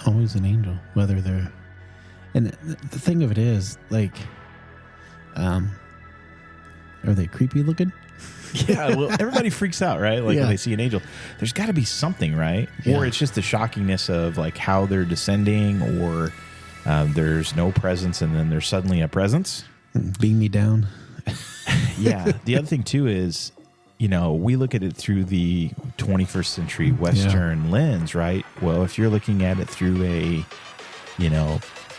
always an angel, whether they're. And the thing of it is, like, are they creepy looking? Yeah, well, everybody freaks out, right? Like when they see an angel. There's got to be something, right? Yeah. Or it's just the shockingness of like how they're descending, or there's no presence and then there's suddenly a presence. Beam me down. Yeah. The other thing too is, we look at it through the 21st century Western lens, right? Well, if you're looking at it through a,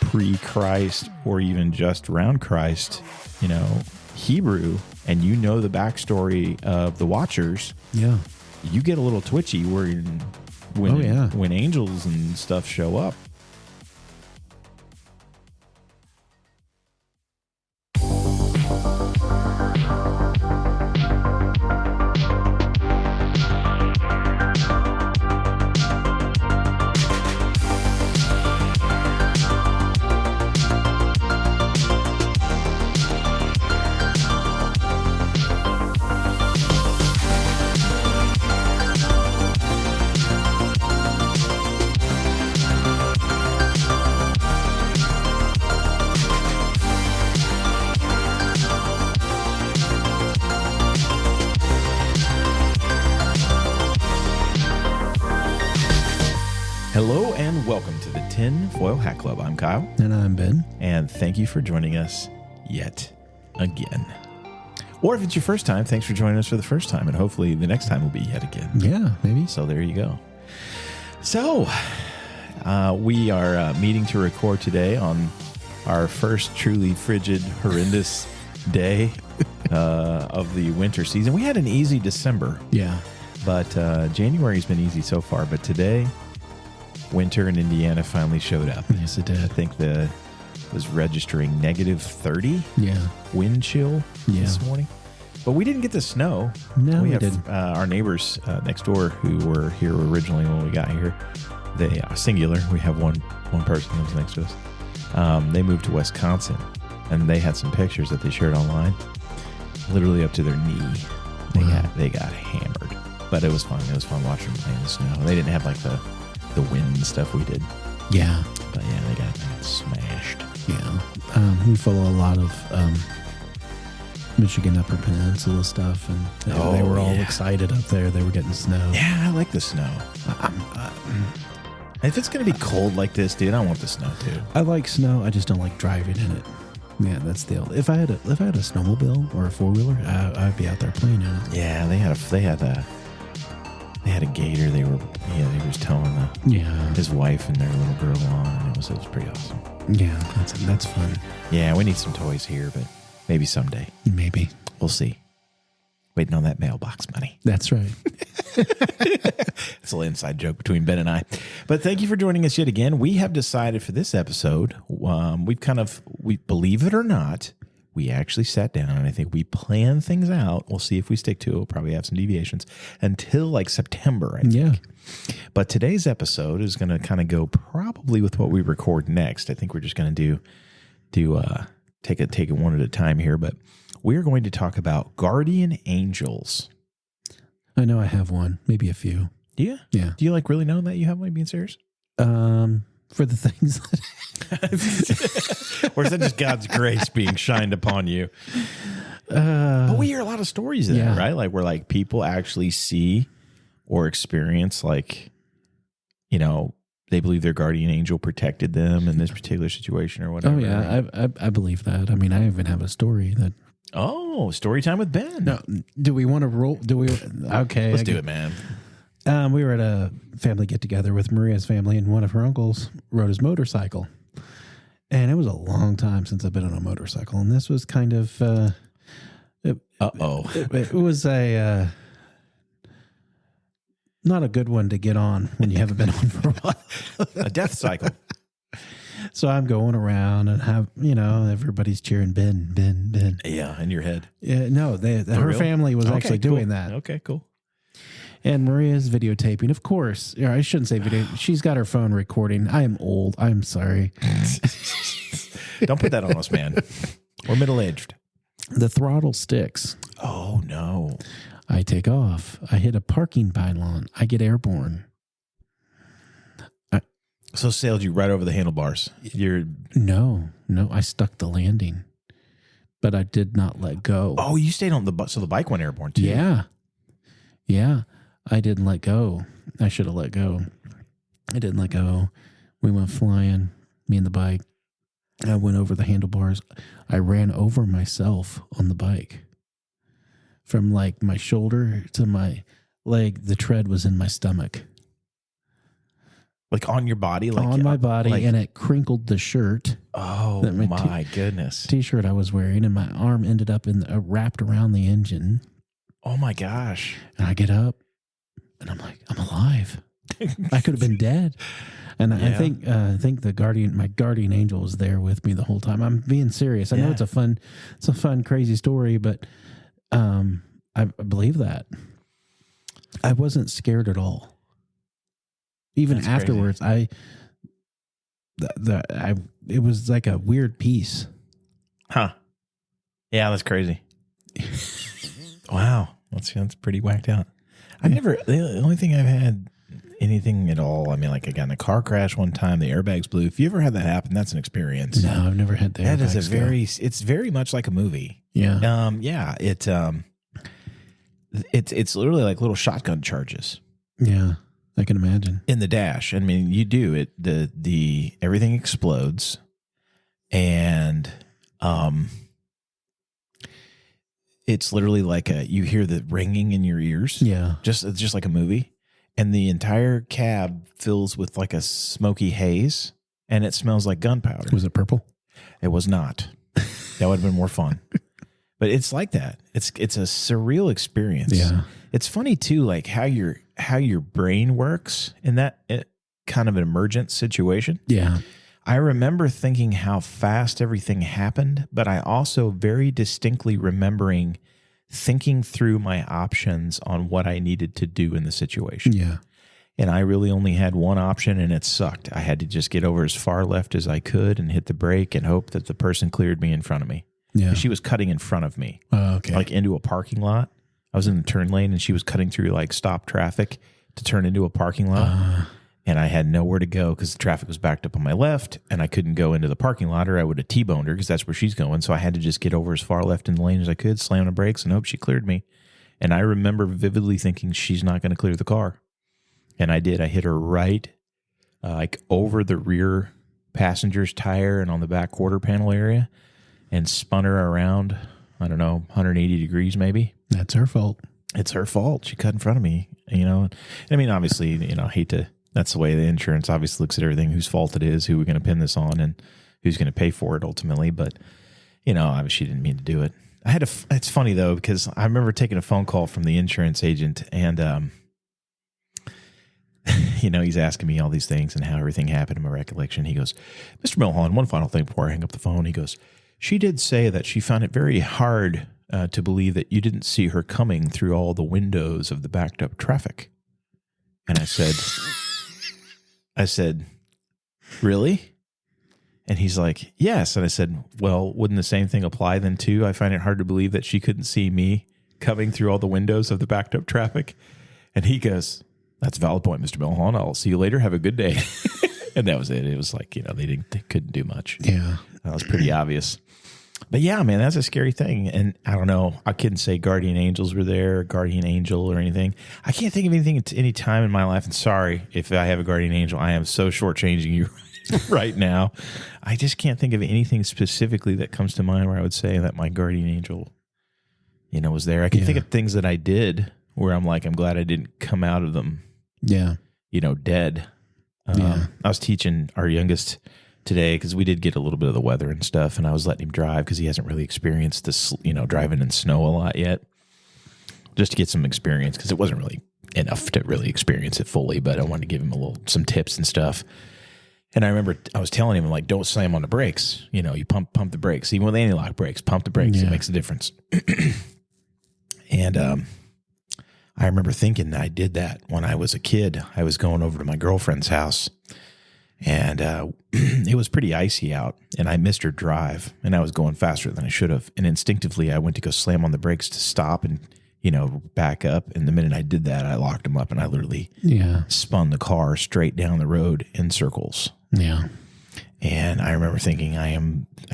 pre-Christ or even just around Christ, Hebrew, and the backstory of the Watchers, you get a little twitchy when angels and stuff show up. Hello and welcome to the Tin Foil Hat Club. I'm Kyle. And I'm Ben. And thank you for joining us yet again. Or if it's your first time, thanks for joining us for the first time. And hopefully the next time will be yet again. Yeah, maybe. So there you go. So we are meeting to record today on our first truly frigid, horrendous day of the winter season. We had an easy December. Yeah. But January's been easy so far. But today, winter in Indiana finally showed up. Yes, it did. I think was registering negative 30 wind chill this morning. But we didn't get the snow. No, we have didn't. Our neighbors next door who were here originally when we got here. They are singular. We have one person who lives next to us. They moved to Wisconsin, and they had some pictures that they shared online, literally up to their knee. They got hammered, but it was fun. It was fun watching them play in the snow. They didn't have like the wind and stuff we did. Yeah. But yeah, they got smashed. Yeah. We follow a lot of Michigan Upper Peninsula stuff, and they were all excited up there. They were getting snow. Yeah, I like the snow. If it's going to be cold like this, dude, I want the snow too. I like snow. I just don't like driving in it. Yeah, that's the old. If I had a snowmobile or a 4-wheeler, I'd be out there playing in it. Yeah, they had a gator. They were towing his wife and their little girl on, and it was pretty awesome. Yeah, that's fun. Yeah, we need some toys here, but maybe someday. Maybe. We'll see. Waiting on that mailbox money. That's right. It's a little inside joke between Ben and I. But thank you for joining us yet again. We have decided for this episode, we believe it or not, we actually sat down and I think we planned things out. We'll see if we stick to it. We'll probably have some deviations until like September, I think. Yeah. But today's episode is going to kind of go probably with what we record next. I think we're just going to take it one at a time here, but we're going to talk about guardian angels. I know I have one, maybe a few. Do you? Yeah. Do you really know that you have one, being serious? For the things or is that just God's grace being shined upon you? But we hear a lot of stories of that, right? Like where like people actually see or experience like, they believe their guardian angel protected them in this particular situation or whatever. Oh yeah, right? I believe that. I mean, I even have a story that. Oh, story time with Ben. No, do we want to roll? Do we? Okay, let's do it, man. We were at a family get together with Maria's family, and one of her uncles rode his motorcycle. And it was a long time since I've been on a motorcycle, and this was kind of. It was a not a good one to get on when you haven't been on for a while. A death cycle. So I'm going around and everybody's cheering Ben, Ben, Ben. Yeah, in your head. Yeah, no, her family was actually doing that. Okay, cool. And Maria's videotaping, of course. I shouldn't say video. She's got her phone recording. I am old. I'm sorry. Don't put that on us, man. We're middle-aged. The throttle sticks. Oh, no. I take off. I hit a parking pylon. I get airborne. So sailed you right over the handlebars. No, I stuck the landing, but I did not let go. Oh, you stayed on the bus, so the bike went airborne too. Yeah, I didn't let go. I should have let go. I didn't let go. We went flying, me and the bike. I went over the handlebars. I ran over myself on the bike. From like my shoulder to my leg, the tread was in my stomach. Like on your body? Like on my body, and it crinkled the shirt. Oh, that my goodness. T-shirt I was wearing, and my arm ended up wrapped around the engine. Oh, my gosh. And I get up, and I'm like, I'm alive. I could have been dead. And I think my guardian angel was there with me the whole time. I'm being serious. I know it's a fun, crazy story, but I believe that. I wasn't scared at all. Even That's afterwards, crazy. It was like a weird peace. Huh. Yeah, that's crazy. Wow. That's pretty whacked out. The only thing I've had anything at all, I mean, like I got in a car crash one time, the airbags blew. If you ever had that happen, that's an experience. No, I've never had the airbags. That is it's very much like a movie. Yeah. It's literally like little shotgun charges. Yeah. I can imagine. In the dash. I mean, you do it, the everything explodes, and it's literally like you hear the ringing in your ears. Yeah. It's just like a movie. And the entire cab fills with like a smoky haze, and it smells like gunpowder. Was it purple? It was not. That would have been more fun. But it's like that. It's a surreal experience. Yeah. It's funny too, like how your brain works in that kind of an emergent situation. Yeah. I remember thinking how fast everything happened, but I also very distinctly remembering thinking through my options on what I needed to do in the situation. Yeah. And I really only had one option, and it sucked. I had to just get over as far left as I could and hit the brake and hope that the person cleared me in front of me. Yeah. She was cutting in front of me. Okay. Like into a parking lot. I was in the turn lane, and she was cutting through like stop traffic to turn into a parking lot. And I had nowhere to go because the traffic was backed up on my left, and I couldn't go into the parking lot, or I would have T-boned her because that's where she's going. So I had to just get over as far left in the lane as I could, slam the brakes, and hope she cleared me. And I remember vividly thinking she's not going to clear the car. And I did. I hit her right like over the rear passenger's tire and on the back quarter panel area, and spun her around, I don't know, 180 degrees maybe. That's her fault. It's her fault. She cut in front of me, you know. I mean, obviously, you know, I hate to... That's the way the insurance obviously looks at everything, whose fault it is, who we're going to pin this on, and who's going to pay for it ultimately. But, you know, obviously she didn't mean to do it. It's funny though, because I remember taking a phone call from the insurance agent, and, you know, he's asking me all these things and how everything happened in my recollection. He goes, Mr. Milholland, one final thing before I hang up the phone. He goes, she did say that she found it very hard to believe that you didn't see her coming through all the windows of the backed up traffic. And I said, really? And he's like, yes. And I said, well, wouldn't the same thing apply then too? I find it hard to believe that she couldn't see me coming through all the windows of the backed up traffic. And he goes, that's a valid point, Mr. Milholland. I'll see you later. Have a good day. And that was it. It was like, you know, they couldn't do much. Yeah. That was pretty obvious. But yeah, man, that's a scary thing. And I don't know, I couldn't say guardian angels were there, guardian angel or anything. I can't think of anything at any time in my life. And sorry if I have a guardian angel. I am so shortchanging you right now. I just can't think of anything specifically that comes to mind where I would say that my guardian angel, you know, was there. I can think of things that I did where I'm like, I'm glad I didn't come out of them, you know, dead. I was teaching our youngest today because we did get a little bit of the weather and stuff, and I was letting him drive because he hasn't really experienced this, you know, driving in snow a lot yet, just to get some experience because it wasn't really enough to really experience it fully, but I wanted to give him some tips and stuff. And I remember I was telling him, like, don't slam on the brakes. You know, you pump the brakes. Even with anti-lock brakes, pump the brakes. It makes a difference. And I remember thinking I did that when I was a kid. I was going over to my girlfriend's house, and it was pretty icy out, and I missed her drive, and I was going faster than I should have. And instinctively, I went to go slam on the brakes to stop and back up. And the minute I did that, I locked them up and I literally Yeah. spun the car straight down the road in circles. Yeah. And I remember thinking, I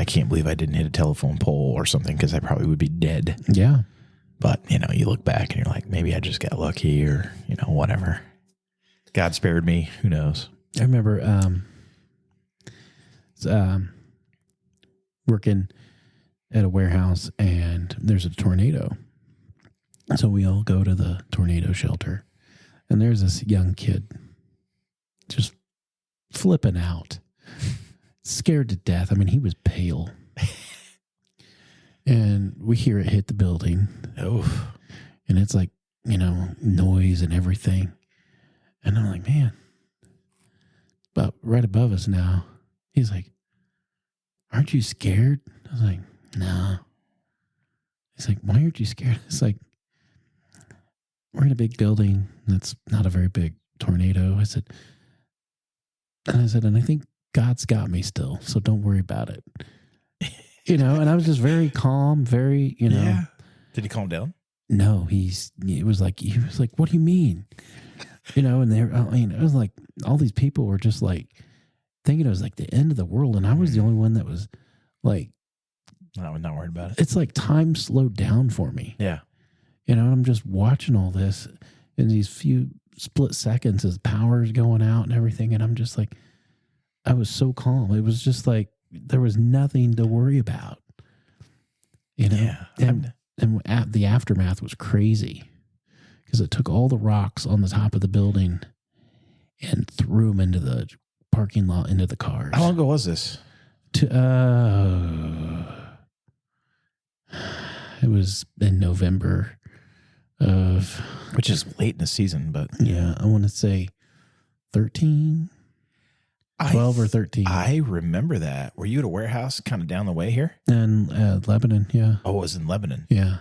can't believe I didn't hit a telephone pole or something, because I probably would be dead. Yeah. But, you look back and you're like, maybe I just got lucky, or, whatever. God spared me. Who knows? I remember working at a warehouse, and there's a tornado. So we all go to the tornado shelter, and there's this young kid just flipping out, scared to death. I mean, he was pale. And we hear it hit the building. Oh, And it's like, noise and everything. And I'm like, man, but right above us now, he's like, aren't you scared? I was like, no. He's like, why aren't you scared? It's like, we're in a big building. That's not a very big tornado. I said, and I think God's got me still, so don't worry about it. And I was just very calm, very, Yeah. Did he calm down? No, he was like, what do you mean? And it was like all these people were just like thinking it was like the end of the world. And I was the only one that was like, No, I'm not worried about it. it's like time slowed down for me. Yeah. And I'm just watching all this in these few split seconds as power is going out and everything. And I'm just like, I was so calm. It was just like, there was nothing to worry about, Yeah. And the aftermath was crazy, because it took all the rocks on the top of the building and threw them into the parking lot, into the cars. How long ago was this? It was in November of, Which is late in the season, but I want to say 13, 12 or 13. I remember that. Were you at a warehouse kind of down the way here? And Lebanon, yeah. Oh, it was in Lebanon. Yeah.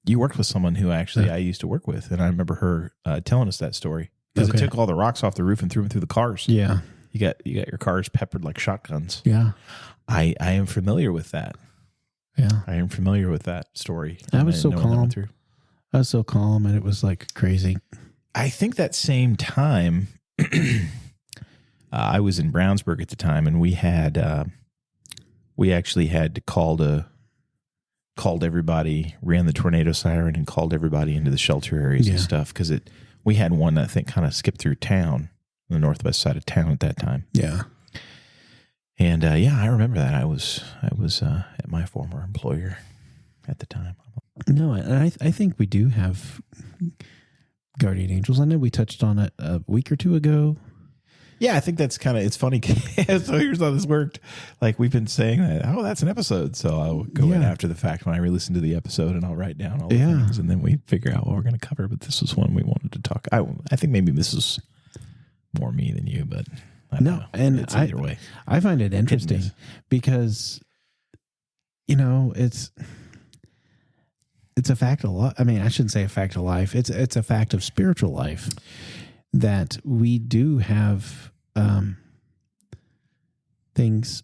You worked with someone who actually I used to work with, and I remember her telling us that story, because it took all the rocks off the roof and threw them through the cars. Yeah. You got your cars peppered like shotguns. Yeah. I am familiar with that. Yeah. I am familiar with that story. I was so knowing that calm. went through. I was so calm, and it was like crazy. I think that same time, I was in Brownsburg at the time, and we actually had called everybody, ran the tornado siren, and called everybody into the shelter areas and stuff, because we had one that I think kind of skipped through town, the northwest side of town at that time. Yeah. And I remember that. I was at my former employer at the time. No, and I think we do have guardian angels. I know we touched on it a week or two ago. Yeah, I think that's it's funny. So here's how this worked. Like, we've been saying that, that's an episode. So I'll go in after the fact when I re-listen to the episode, and I'll write down all the things, and then we figure out what we're going to cover. But this was one we wanted to talk. I think maybe this is more me than you, but I don't know. And it's either way. I find it interesting because, it's a fact of life. I mean, I shouldn't say a fact of life. It's a fact of spiritual life that we do have things,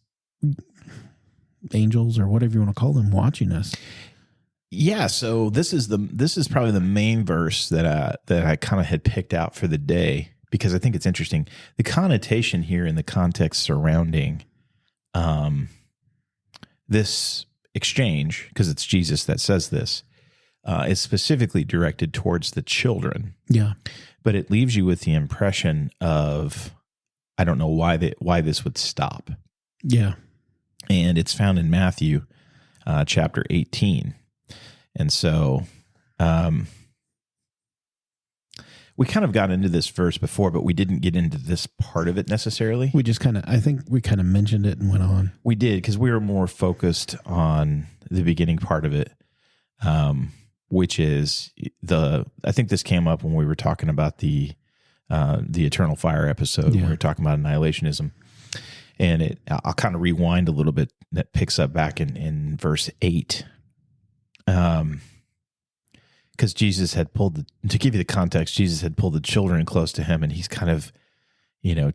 angels or whatever you want to call them, watching us. Yeah, so this is probably the main verse that I kind of had picked out for the day, because I think it's interesting. The connotation here in the context surrounding this exchange, because it's Jesus that says this, is specifically directed towards the children. Yeah. But it leaves you with the impression of, I don't know why this would stop. Yeah. And it's found in Matthew chapter 18. And so we kind of got into this verse before, but we didn't get into this part of it necessarily. We just I think we kind of mentioned it and went on. We did, because we were more focused on the beginning part of it, which is I think this came up when we were talking about the Eternal Fire episode. Yeah. We were talking about annihilationism. And I'll kind of rewind a little bit. That picks up back in verse 8. Because Jesus had to give you the context, Jesus had pulled the children close to him, and he's kind of,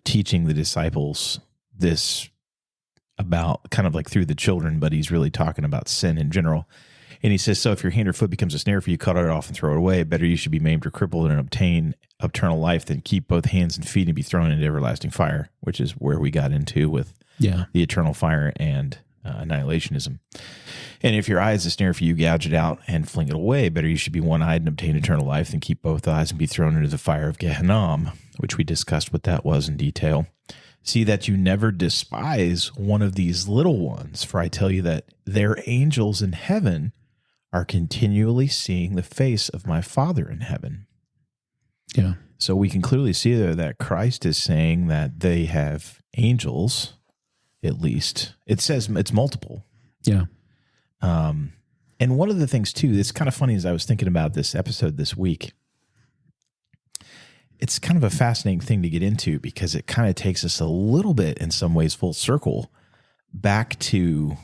teaching the disciples this about kind of like through the children, but he's really talking about sin in general. And he says, so if your hand or foot becomes a snare for you, cut it off and throw it away. Better you should be maimed or crippled and obtain eternal life than keep both hands and feet and be thrown into everlasting fire, which is where we got into with Yeah. the eternal fire and annihilationism. And if your eye is a snare for you, gouge it out and fling it away. Better you should be one-eyed and obtain eternal life than keep both eyes and be thrown into the fire of Gehenna, which we discussed what that was in detail. See that you never despise one of these little ones, for I tell you that their angels in heaven are continually seeing the face of my Father in heaven. Yeah. So we can clearly see there that Christ is saying that they have angels, at least. It says it's multiple. Yeah. And one of the things, too, that's kind of funny as I was thinking about this episode this week, it's kind of a fascinating thing to get into because it kind of takes us a little bit, in some ways, full circle back to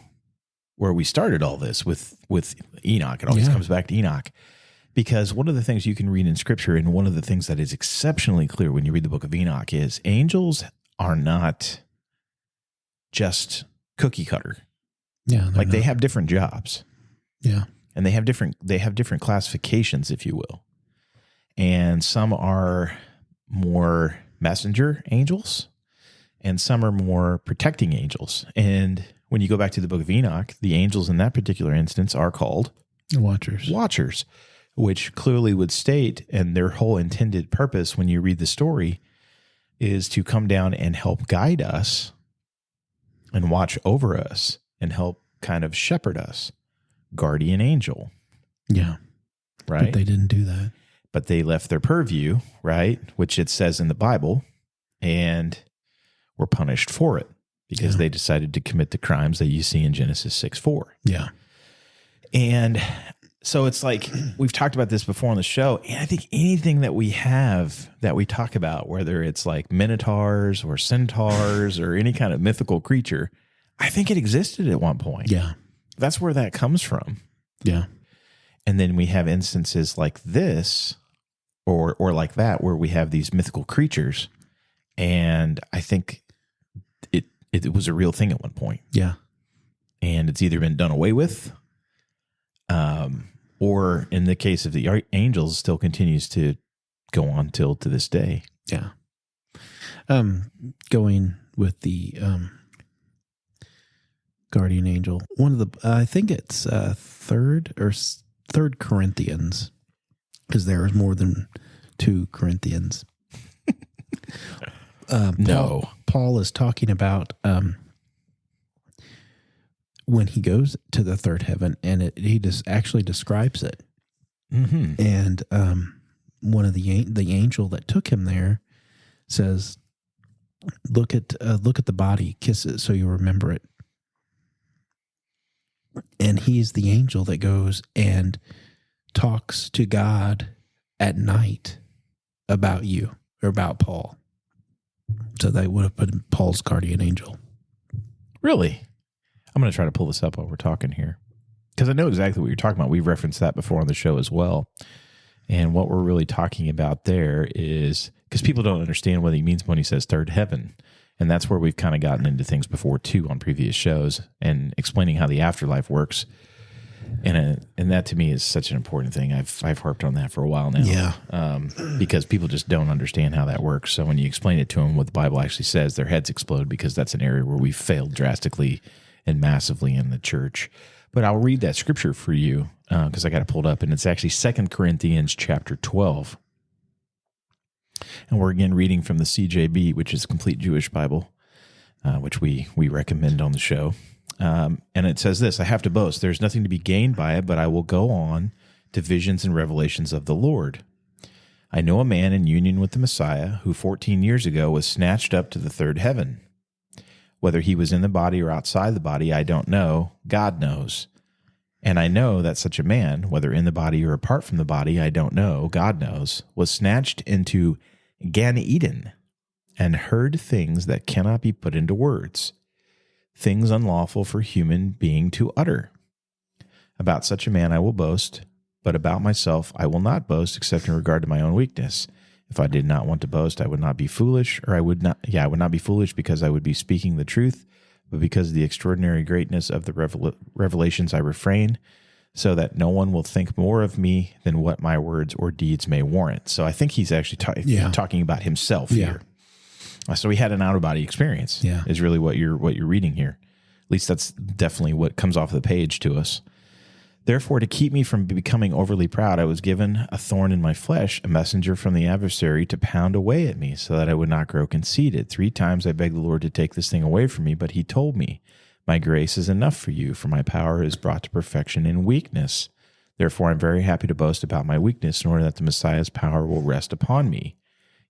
where we started all this with Enoch. It always comes back to Enoch. Because one of the things you can read in Scripture, and one of the things that is exceptionally clear when you read the book of Enoch, is angels are not just cookie cutter. Yeah. Like they have different jobs. Yeah. And they have different classifications, if you will. And some are more messenger angels, and some are more protecting angels. And when you go back to the book of Enoch, the angels in that particular instance are called watchers, which clearly would state, and their whole intended purpose when you read the story is to come down and help guide us and watch over us and help kind of shepherd us. Guardian angel. Yeah. Right. But they didn't do that. But they left their purview, right? Which it says in the Bible, and were punished for it because they decided to commit the crimes that you see in Genesis 6:4. Yeah. And so it's like, we've talked about this before on the show, and I think anything that we have that we talk about, whether it's like minotaurs or centaurs or any kind of mythical creature, I think it existed at one point. Yeah. That's where that comes from. Yeah. And then we have instances like this or like that where we have these mythical creatures. And I think it was a real thing at one point. Yeah. And it's either been done away with, or in the case of the angels, still continues to go on till to this day. Yeah. Going with the guardian angel, one of the I think it's third Corinthians, because there is more than 2 Corinthians. Paul is talking about when he goes to the third heaven, and he just actually describes it. Mm-hmm. And one of the angel that took him there says, "Look at the body, kiss it, so you remember it." And he's the angel that goes and talks to God at night about you or about Paul. So they would have put Paul's guardian angel. Really? I'm going to try to pull this up while we're talking here, because I know exactly what you're talking about. We've referenced that before on the show as well. And what we're really talking about there is, because people don't understand what he means when he says third heaven. And that's where we've kind of gotten into things before too on previous shows, and explaining how the afterlife works. And that to me is such an important thing. I've harped on that for a while now. Yeah. Because people just don't understand how that works. So when you explain it to them, what the Bible actually says, their heads explode, because that's an area where we've failed drastically and massively in the church. But I'll read that scripture for you because I got it pulled up, and it's actually 2 Corinthians chapter 12. And we're again reading from the CJB, which is Complete Jewish Bible, which we recommend on the show. And it says this: I have to boast. There's nothing to be gained by it, but I will go on to visions and revelations of the Lord. I know a man in union with the Messiah who 14 years ago was snatched up to the third heaven. Whether he was in the body or outside the body, I don't know. God knows. And I know that such a man, whether in the body or apart from the body, I don't know, God knows, was snatched into Gan Eden and heard things that cannot be put into words, things unlawful for human being to utter. About such a man I will boast, but about myself I will not boast, except in regard to my own weakness. If I did not want to boast, I would not be foolish, or I would not be foolish because I would be speaking the truth, but because of the extraordinary greatness of the revelations I refrain, so that no one will think more of me than what my words or deeds may warrant. So I think he's actually talking about himself here. So he had an out-of-body experience. Is really what you're reading here. At least that's definitely what comes off the page to us. Therefore, to keep me from becoming overly proud, I was given a thorn in my flesh, a messenger from the adversary to pound away at me so that I would not grow conceited. 3 times I begged the Lord to take this thing away from me, but he told me, my grace is enough for you, for my power is brought to perfection in weakness. Therefore, I'm very happy to boast about my weakness in order that the Messiah's power will rest upon me.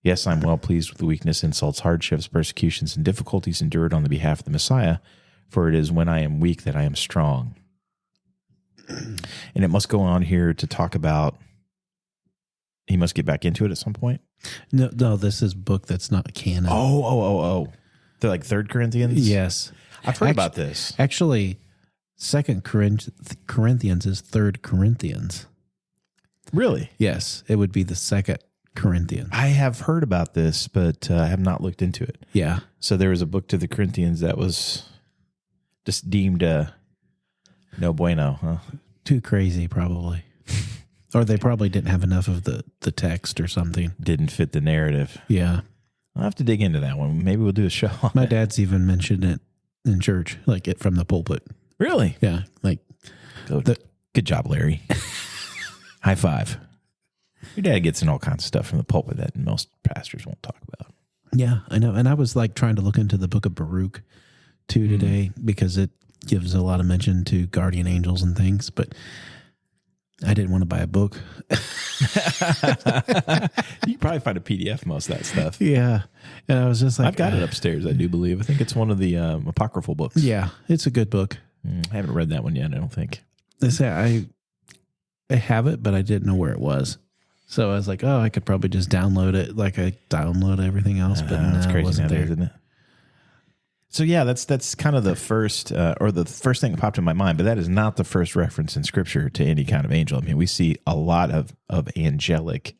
Yes, I'm well pleased with the weakness, insults, hardships, persecutions, and difficulties endured on the behalf of the Messiah, for it is when I am weak that I am strong. And it must go on here to talk about he must get back into it at some point. No, this is a book that's not canon. Oh. They're like 3 Corinthians? Yes. I've heard about this. Actually, 2 Corinthians is 3 Corinthians. Really? Yes. It would be the 2 Corinthians. I have heard about this, but I have not looked into it. Yeah. So there was a book to the Corinthians that was just deemed no bueno, huh? Too crazy, probably. Or they probably didn't have enough of the text or something. Didn't fit the narrative. Yeah. I'll have to dig into that one. Maybe we'll do a show on My it. dad's even mentioned it in church, like it from the pulpit. Really? Yeah. Like good job, Larry. High five. Your dad gets in all kinds of stuff from the pulpit that most pastors won't talk about. Yeah, I know. And I was like trying to look into the book of Baruch too today because it gives a lot of mention to guardian angels and things, but I didn't want to buy a book. You can probably find a PDF most of that stuff. Yeah. And I was just like, I've got it upstairs, I do believe. I think it's one of the apocryphal books. Yeah, it's a good book. I haven't read that one yet, I don't think. They say I have it, but I didn't know where it was. So I was like, I could probably just download it like I download everything else, but that's no, crazy it wasn't there. isn't it? So yeah, that's kind of the first thing that popped in my mind, but that is not the first reference in Scripture to any kind of angel. I mean, we see a lot of angelic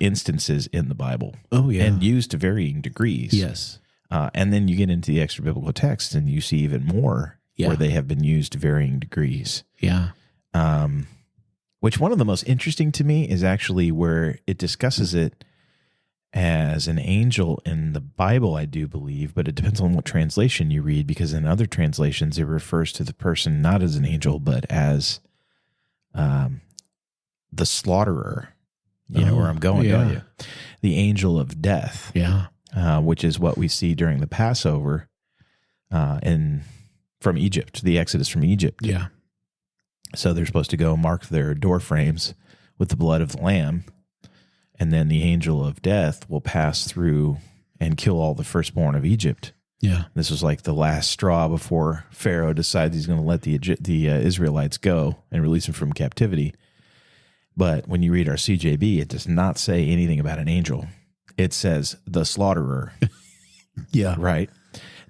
instances in the Bible. Oh yeah, and used to varying degrees. Yes, and then you get into the extra biblical text, and you see even more where they have been used to varying degrees. Yeah. Which one of the most interesting to me is actually where it discusses it as an angel in the Bible, I do believe, but it depends on what translation you read, because in other translations it refers to the person not as an angel, but as the slaughterer. You know where I'm going, don't you? The angel of death. Yeah. Which is what we see during the Passover from Egypt, the Exodus from Egypt. Yeah. So they're supposed to go mark their door frames with the blood of the lamb, and then the angel of death will pass through and kill all the firstborn of Egypt. Yeah. This was like the last straw before Pharaoh decides he's going to let the Israelites go and release them from captivity. But when you read our CJB, it does not say anything about an angel. It says the slaughterer. Yeah. Right.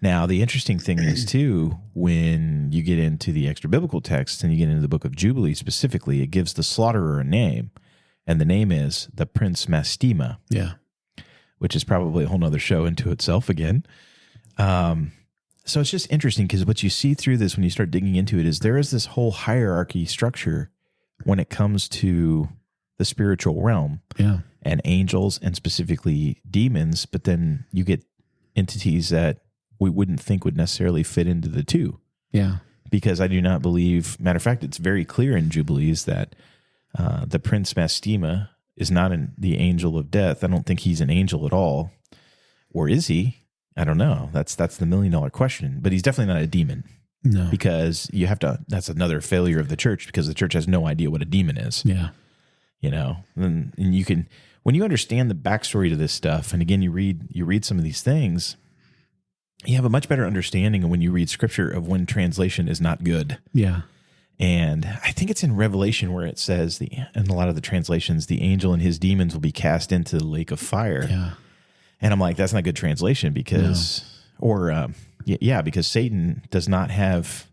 Now, the interesting thing is, too, when you get into the extra biblical text and you get into the book of Jubilee specifically, it gives the slaughterer a name, and the name is the Prince Mastema. Yeah. Which is probably a whole nother show into itself again. So it's just interesting because what you see through this when you start digging into it is there is this whole hierarchy structure when it comes to the spiritual realm. Yeah. And angels and specifically demons, but then you get entities that we wouldn't think would necessarily fit into the two. Yeah. Because I do not believe, matter of fact, it's very clear in Jubilees that the Prince Mastema is not the angel of death. I don't think he's an angel at all. Or is he? I don't know. That's the $1 million question. But he's definitely not a demon. No. Because you have to, that's another failure of the church, because the church has no idea what a demon is. Yeah. You know, and you can, when you understand the backstory to this stuff, and again, you read some of these things, you have a much better understanding of when you read Scripture of when translation is not good. Yeah. And I think it's in Revelation where it says, in a lot of the translations, the angel and his demons will be cast into the lake of fire. Yeah. And I'm like, that's not good translation because, because Satan does not have,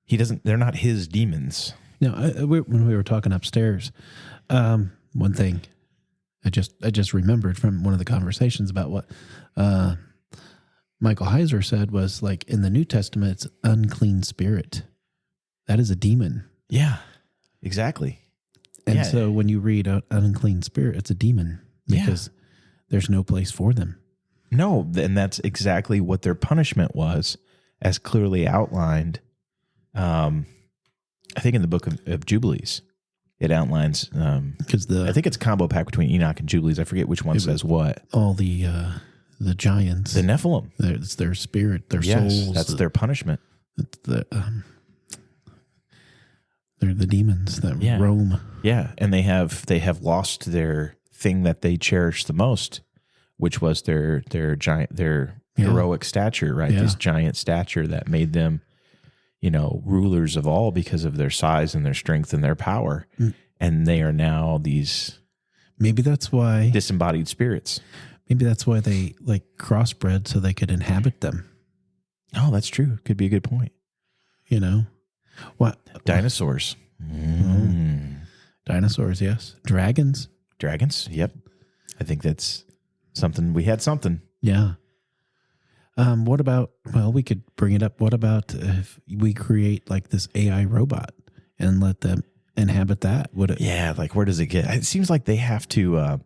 they're not his demons. No, when we were talking upstairs, one thing I just remembered from one of the conversations about what Michael Heiser said was, like, in the New Testament, it's unclean spirit that is a demon. Yeah, exactly. And Yeah. so when you read an unclean spirit, it's a demon because there's no place for them. No, and that's exactly what their punishment was, as clearly outlined. I think in the book of Jubilees, it outlines. Because I think it's a combo pack between Enoch and Jubilees. I forget which one says what. all the giants, The Nephilim. it's their spirit, their Yes, souls. that's their punishment. It's they're the demons that roam. Yeah, and they have lost their thing that they cherished the most, which was their heroic stature, right? Yeah. This giant stature that made them, rulers of all because of their size and their strength and their power. And they are now these Maybe that's why disembodied spirits. Maybe that's why they like crossbred so they could inhabit them. Oh, that's true. Could be a good point. What? Dinosaurs. Dinosaurs, yes. Dragons. Dragons. Yep. I think that's something. We had something. Yeah. What about, we could bring it up. What about if we create like this AI robot and let them inhabit that? Would it? Yeah. Like, where does it get? It seems like they have to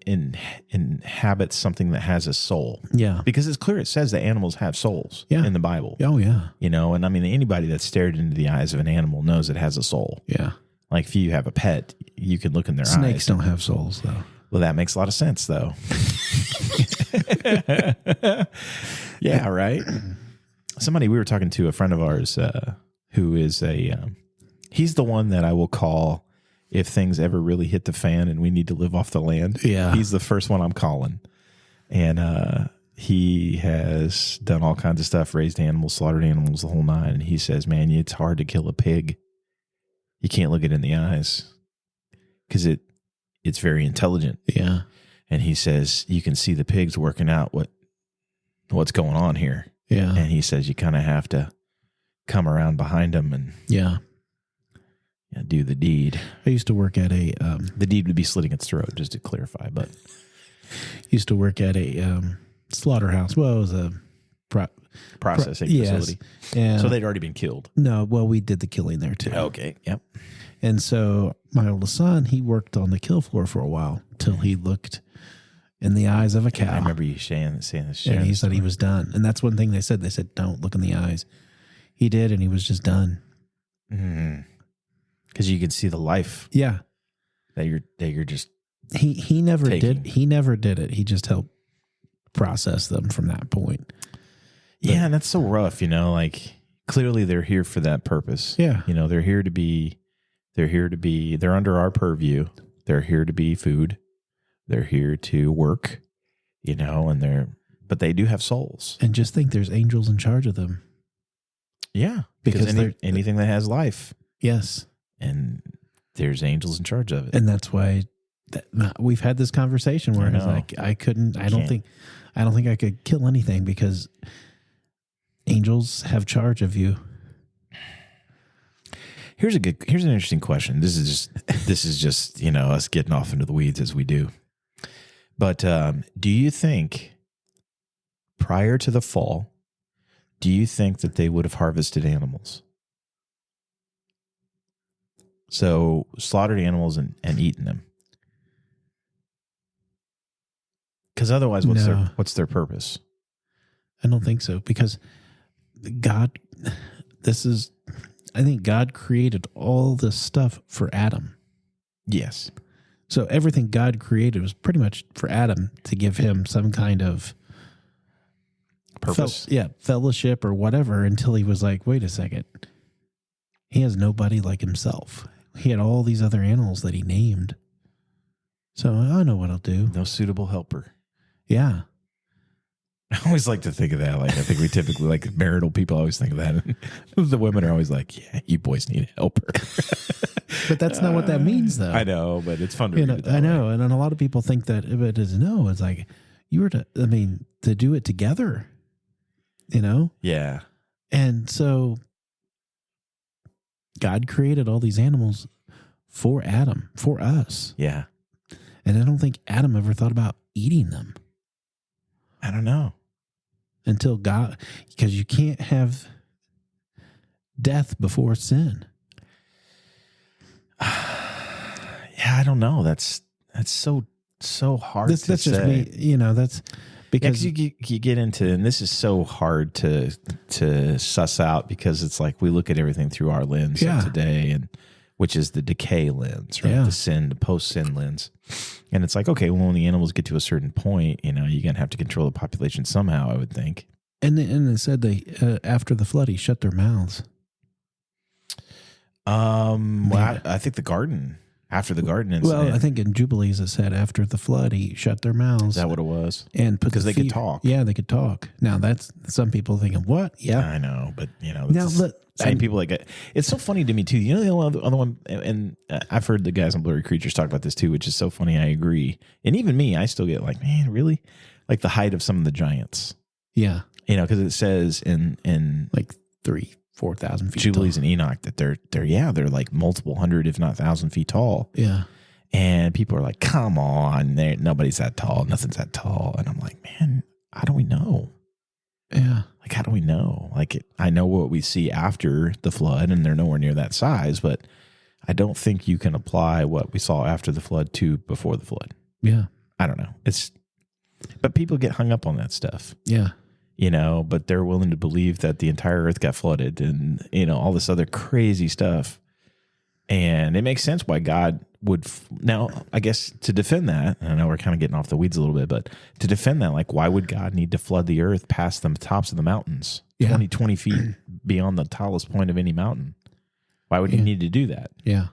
inhabit something that has a soul. Yeah. Because it's clear it says that animals have souls in the Bible. Oh, yeah. And I mean, anybody that's stared into the eyes of an animal knows it has a soul. Yeah. Like if you have a pet, you can look in their eyes. Snakes don't have souls, though. Well, that makes a lot of sense, though. Yeah, right. We were talking to a friend of ours who is he's the one that I will call if things ever really hit the fan and we need to live off the land. Yeah. He's the first one I'm calling. And he has done all kinds of stuff, raised animals, slaughtered animals, the whole nine. And he says, man, it's hard to kill a pig. You can't look it in the eyes because it's very intelligent. Yeah. And he says, you can see the pigs working out what's going on here. Yeah. And he says, you kind of have to come around behind them and do the deed. I used to work at a The deed would be slitting its throat, just to clarify. But used to work at a slaughterhouse. Well, it was a processing yes. facility. And So they'd already been killed. no, well, we did the killing there too. Okay. Yep. And so my oldest son, he worked on the kill floor for a while till he looked in the eyes of a cow. I remember you saying this. And he said he was done. And that's one thing they said. They said, don't look in the eyes. He did, and he was just done. Because you could see the life Yeah. that you're just He never taking. did. He never did it. He just helped process them from that point. Yeah, and that's so rough, like clearly they're here for that purpose. Yeah. They're under our purview. They're here to be food. They're here to work, but they do have souls. And just think there's angels in charge of them. Yeah. Because Because anything that has life, Yes. and there's angels in charge of it. And that's why we've had this conversation where I it's know. like, I don't Can't. think I could kill anything because angels have charge of you. Here's an interesting question. This is just us getting off into the weeds as we do. But do you think prior to the fall, do you think that they would have harvested animals? So slaughtered animals and eaten them? Because otherwise, No. what's their purpose? I don't think so because I think God created all this stuff for Adam. Yes. So everything God created was pretty much for Adam to give him some kind of Purpose. fellowship or whatever until he was like, wait a second. He has nobody like himself. He had all these other animals that he named. So I know what I'll do. No suitable helper. Yeah. I always like to think of that. Like, I think we typically, like marital people always think of that. The women are always like, yeah, you boys need a helper. But that's not what that means, though. I know, but it's fun to read it that I know. way. And a lot of people think that it is no. It's like you were to do it together, Yeah. And so God created all these animals for Adam, for us. Yeah. And I don't think Adam ever thought about eating them I don't know. until God, because you can't have death before sin? Yeah, I don't know. That's so hard That's to just say. me. You know, that's because Because you get into, and this is so hard to suss out because it's like we look at everything through our lens of today, and which is the decay lens, right? Yeah. The post-sin lens. And it's like, okay, well, when the animals get to a certain point, you're going to have to control the population somehow, I would think. and it said they after the flood he shut their mouths. Well, I think the garden, after the garden incident. Well, I think in Jubilees it said after the flood he shut their mouths. Is that what it was? And put Because the they could feet- talk. Yeah, they could talk. Now that's some people thinking, what? Yeah. I know, but Now, that's the look, same people like it's so funny to me too. You know, the other one, and I've heard the guys on Blurry Creatures talk about this too, which is so funny. I agree, and even me, I still get like, man, really, like the height of some of the giants. Yeah. You know, because it says in Like 3,000-4,000 feet. Jubilees tall. and Enoch that they're like multiple hundred, if not 1,000 feet tall. Yeah. And people are like, come on, nobody's that tall, nothing's that tall, and I'm like, man, how do we know? Yeah. Like, how do we know? Like, I know what we see after the flood, and they're nowhere near that size, but I don't think you can apply what we saw after the flood to before the flood. Yeah. I don't know. But people get hung up on that stuff, Yeah. you know, but they're willing to believe that the entire earth got flooded and, you know, all this other crazy stuff. And it makes sense why God would. Now, I guess to defend that, and I know we're kind of getting off the weeds a little bit, but to defend that, like, why would God need to flood the earth past the tops of the mountains, Yeah. 20 feet beyond the tallest point of any mountain? Why would he need to do that? Yeah.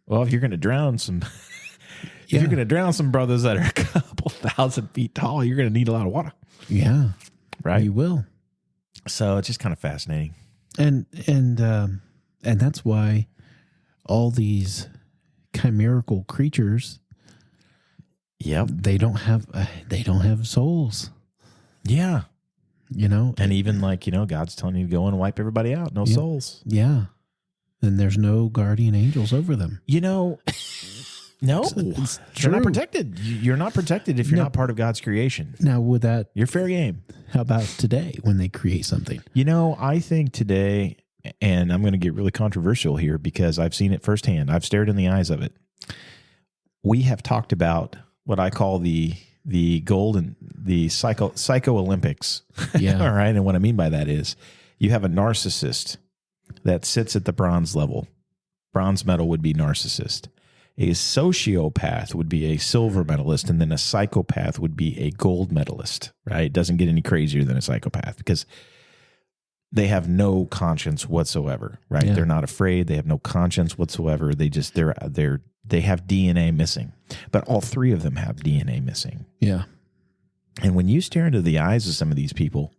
Well, if you're going to drown some, if Yeah. you're going to drown some brothers that are a couple thousand feet tall, you're going to need a lot of water, Yeah. right? You will. So it's just kind of fascinating. And that's why all these chimerical creatures, Yep. they don't have souls, Yeah. you know? And even like, you know, God's telling you to go and wipe everybody out. No Yeah. souls. Yeah. And there's no guardian angels over them. You know, no, It's you're not true. protected. You're not protected if you're No. not part of God's creation. Now, would that, You're fair game. how about today when they create something? You know, I think today, and I'm going to get really controversial here because I've seen it firsthand. I've stared in the eyes of it. We have talked about what I call the psycho Olympics. Yeah. All right. And what I mean by that is you have a narcissist that sits at the bronze level. Bronze medal would be narcissist. A sociopath would be a silver medalist, and then a psychopath would be a gold medalist, right? It doesn't get any crazier than a psychopath because they have no conscience whatsoever, right? Yeah. They're not afraid. They have no conscience whatsoever. They just, they have DNA missing, but all three of them have DNA missing. Yeah. And when you stare into the eyes of some of these people,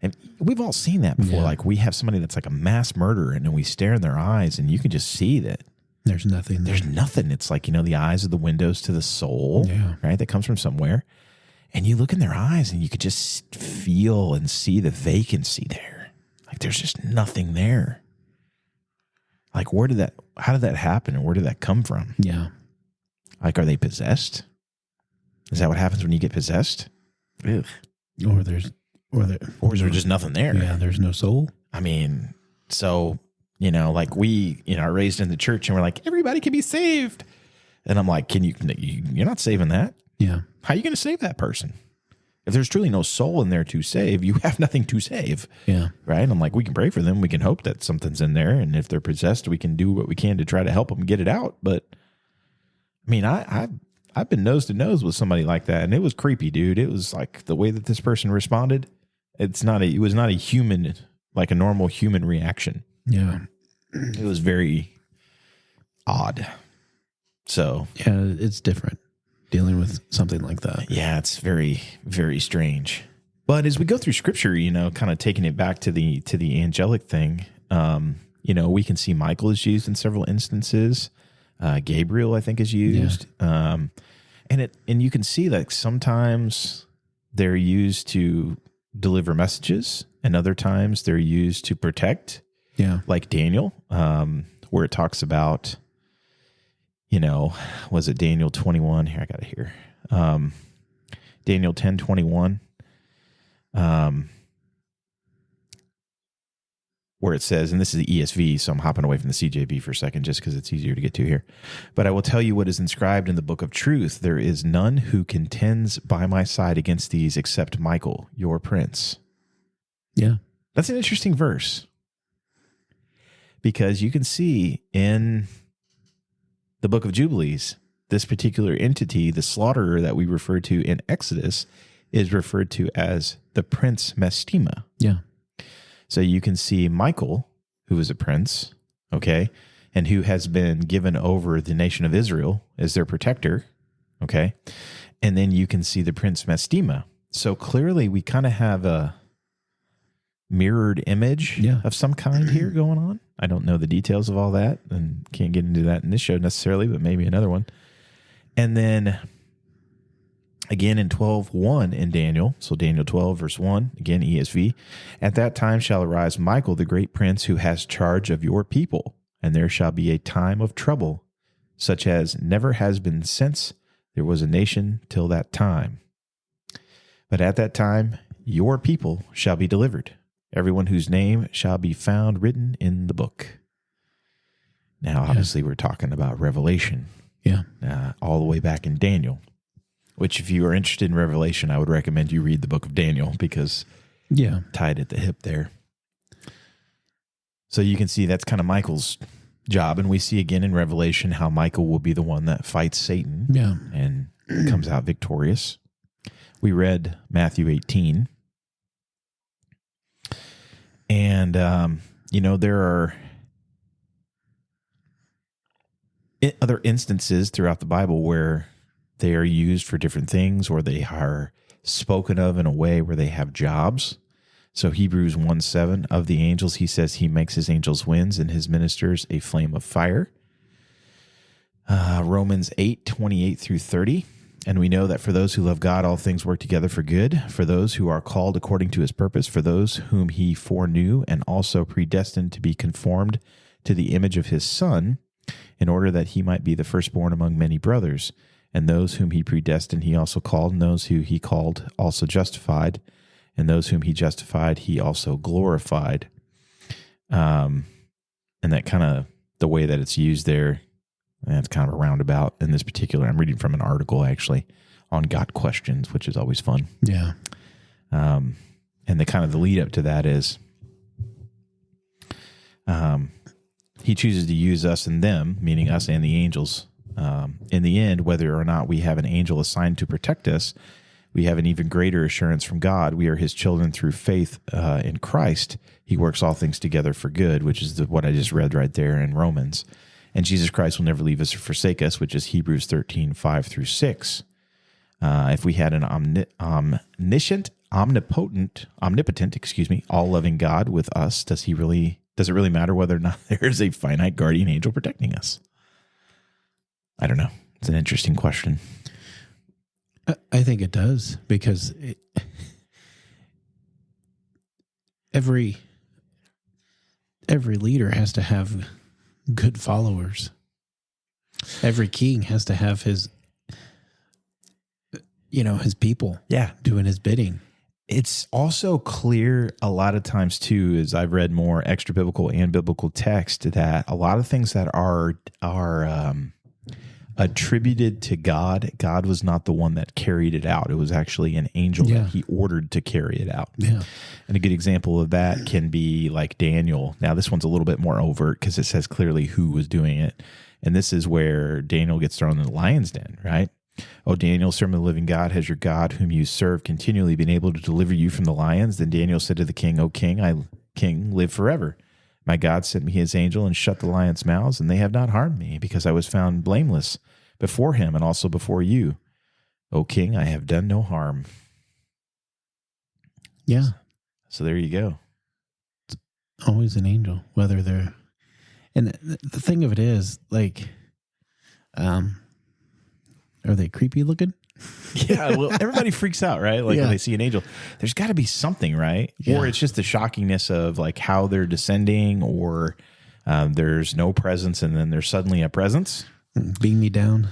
and we've all seen that before, Yeah. like we have somebody that's like a mass murderer and then we stare in their eyes and you can just see that There's nothing there. there's nothing. It's like, you know, the eyes are the windows to the soul, Yeah. right? That comes from somewhere. And you look in their eyes and you could just feel and see the vacancy there. Like there's just nothing there. Like how did that happen? And where did that come from? Yeah. Like, are they possessed? Is that what happens when you get possessed? Ugh. Or is there just nothing there? Yeah, there's no soul. I mean, so, you know, like we, you know, are raised in the church and we're like, everybody can be saved. And I'm like, you're not saving that. Yeah. How are you going to save that person? If there's truly no soul in there to save, you have nothing to save. Yeah. Right. And I'm like, we can pray for them. We can hope that something's in there. And if they're possessed, we can do what we can to try to help them get it out. But I mean, I've been nose to nose with somebody like that. And it was creepy, dude. It was like the way that this person responded. It was not a human, like a normal human reaction. Yeah. It was very odd. So Yeah, it's different dealing with something like that. yeah, it's very, very strange. But as we go through scripture, you know, kind of taking it back to the angelic thing, you know, we can see Michael is used in several instances. Gabriel, I think, is used. And you can see like sometimes they're used to deliver messages and other times they're used to protect. Yeah. Like Daniel, where it talks about, you know, was it Daniel 21? Here, I got it here. Daniel 10:21, where it says, and this is the ESV, so I'm hopping away from the CJB for a second just because it's easier to get to here. But I will tell you what is inscribed in the book of truth. There is none who contends by my side against these except Michael, your prince. Yeah. That's an interesting verse, because you can see in the book of Jubilees, this particular entity, the slaughterer that we refer to in Exodus, is referred to as the Prince Mastema. Yeah. So you can see Michael, who is a prince, okay, and who has been given over the nation of Israel as their protector, okay, and then you can see the Prince Mastema. So clearly we kind of have a mirrored image of some kind here going on. I don't know the details of all that and can't get into that in this show necessarily, but maybe another one. And then again in 12:1 in Daniel, so Daniel 12 verse 1, again ESV, at that time shall arise Michael, the great prince, who has charge of your people, and there shall be a time of trouble, such as never has been since there was a nation till that time. But at that time your people shall be delivered, everyone whose name shall be found written in the book. Now, obviously, we're talking about Revelation. Yeah. All the way back in Daniel, which if you are interested in Revelation, I would recommend you read the book of Daniel, because tied at the hip there. So you can see that's kind of Michael's job. And we see again in Revelation how Michael will be the one that fights Satan and comes out victorious. We read Matthew 18. And, there are other instances throughout the Bible where they are used for different things, or they are spoken of in a way where they have jobs. So Hebrews 1:7, of the angels, he says he makes his angels winds and his ministers a flame of fire. Romans 8:28 through 30. And we know that for those who love God, all things work together for good, for those who are called according to his purpose, for those whom he foreknew and also predestined to be conformed to the image of his Son, in order that he might be the firstborn among many brothers. And those whom he predestined, he also called, and those who he called also justified, and those whom he justified, he also glorified. And that kind of, the way that it's used there, that's kind of a roundabout in this particular. I'm reading from an article actually on Got Questions, which is always fun. Yeah. And the kind of the lead up to that is, he chooses to use us and them, meaning us and the angels. In the end, whether or not we have an angel assigned to protect us, we have an even greater assurance from God. We are his children through faith in Christ. He works all things together for good, which is what I just read right there in Romans. And Jesus Christ will never leave us or forsake us, which is Hebrews 13:5 through 6. If we had an omnipotent, all-loving God with us, does it really matter whether or not there is a finite guardian angel protecting us? I don't know. It's an interesting question. I think it does, because every leader has to have good followers. Every king has to have his people doing his bidding. It's also clear a lot of times too, as I've read more extra biblical and biblical text, that a lot of things that are attributed to God was not the one that carried it out. It was actually an angel that he ordered to carry it out. Yeah. And a good example of that can be like Daniel. Now, this one's a little bit more overt because it says clearly who was doing it. And this is where Daniel gets thrown in the lion's den, right? O Daniel, servant of the living God, has your God, whom you serve, continually been able to deliver you from the lions? Then Daniel said to the king, O king, live forever. My God sent me his angel and shut the lions' mouths, and they have not harmed me, because I was found blameless before him and also before you. O king, I have done no harm. Yeah. So there you go. It's always an angel, whether they're... And the thing of it is, like, are they creepy looking? Yeah, well, everybody freaks out, right? Like when they see an angel. There's got to be something, right? Yeah. Or it's just the shockingness of like how they're descending, or there's no presence and then there's suddenly a presence. Beam me down.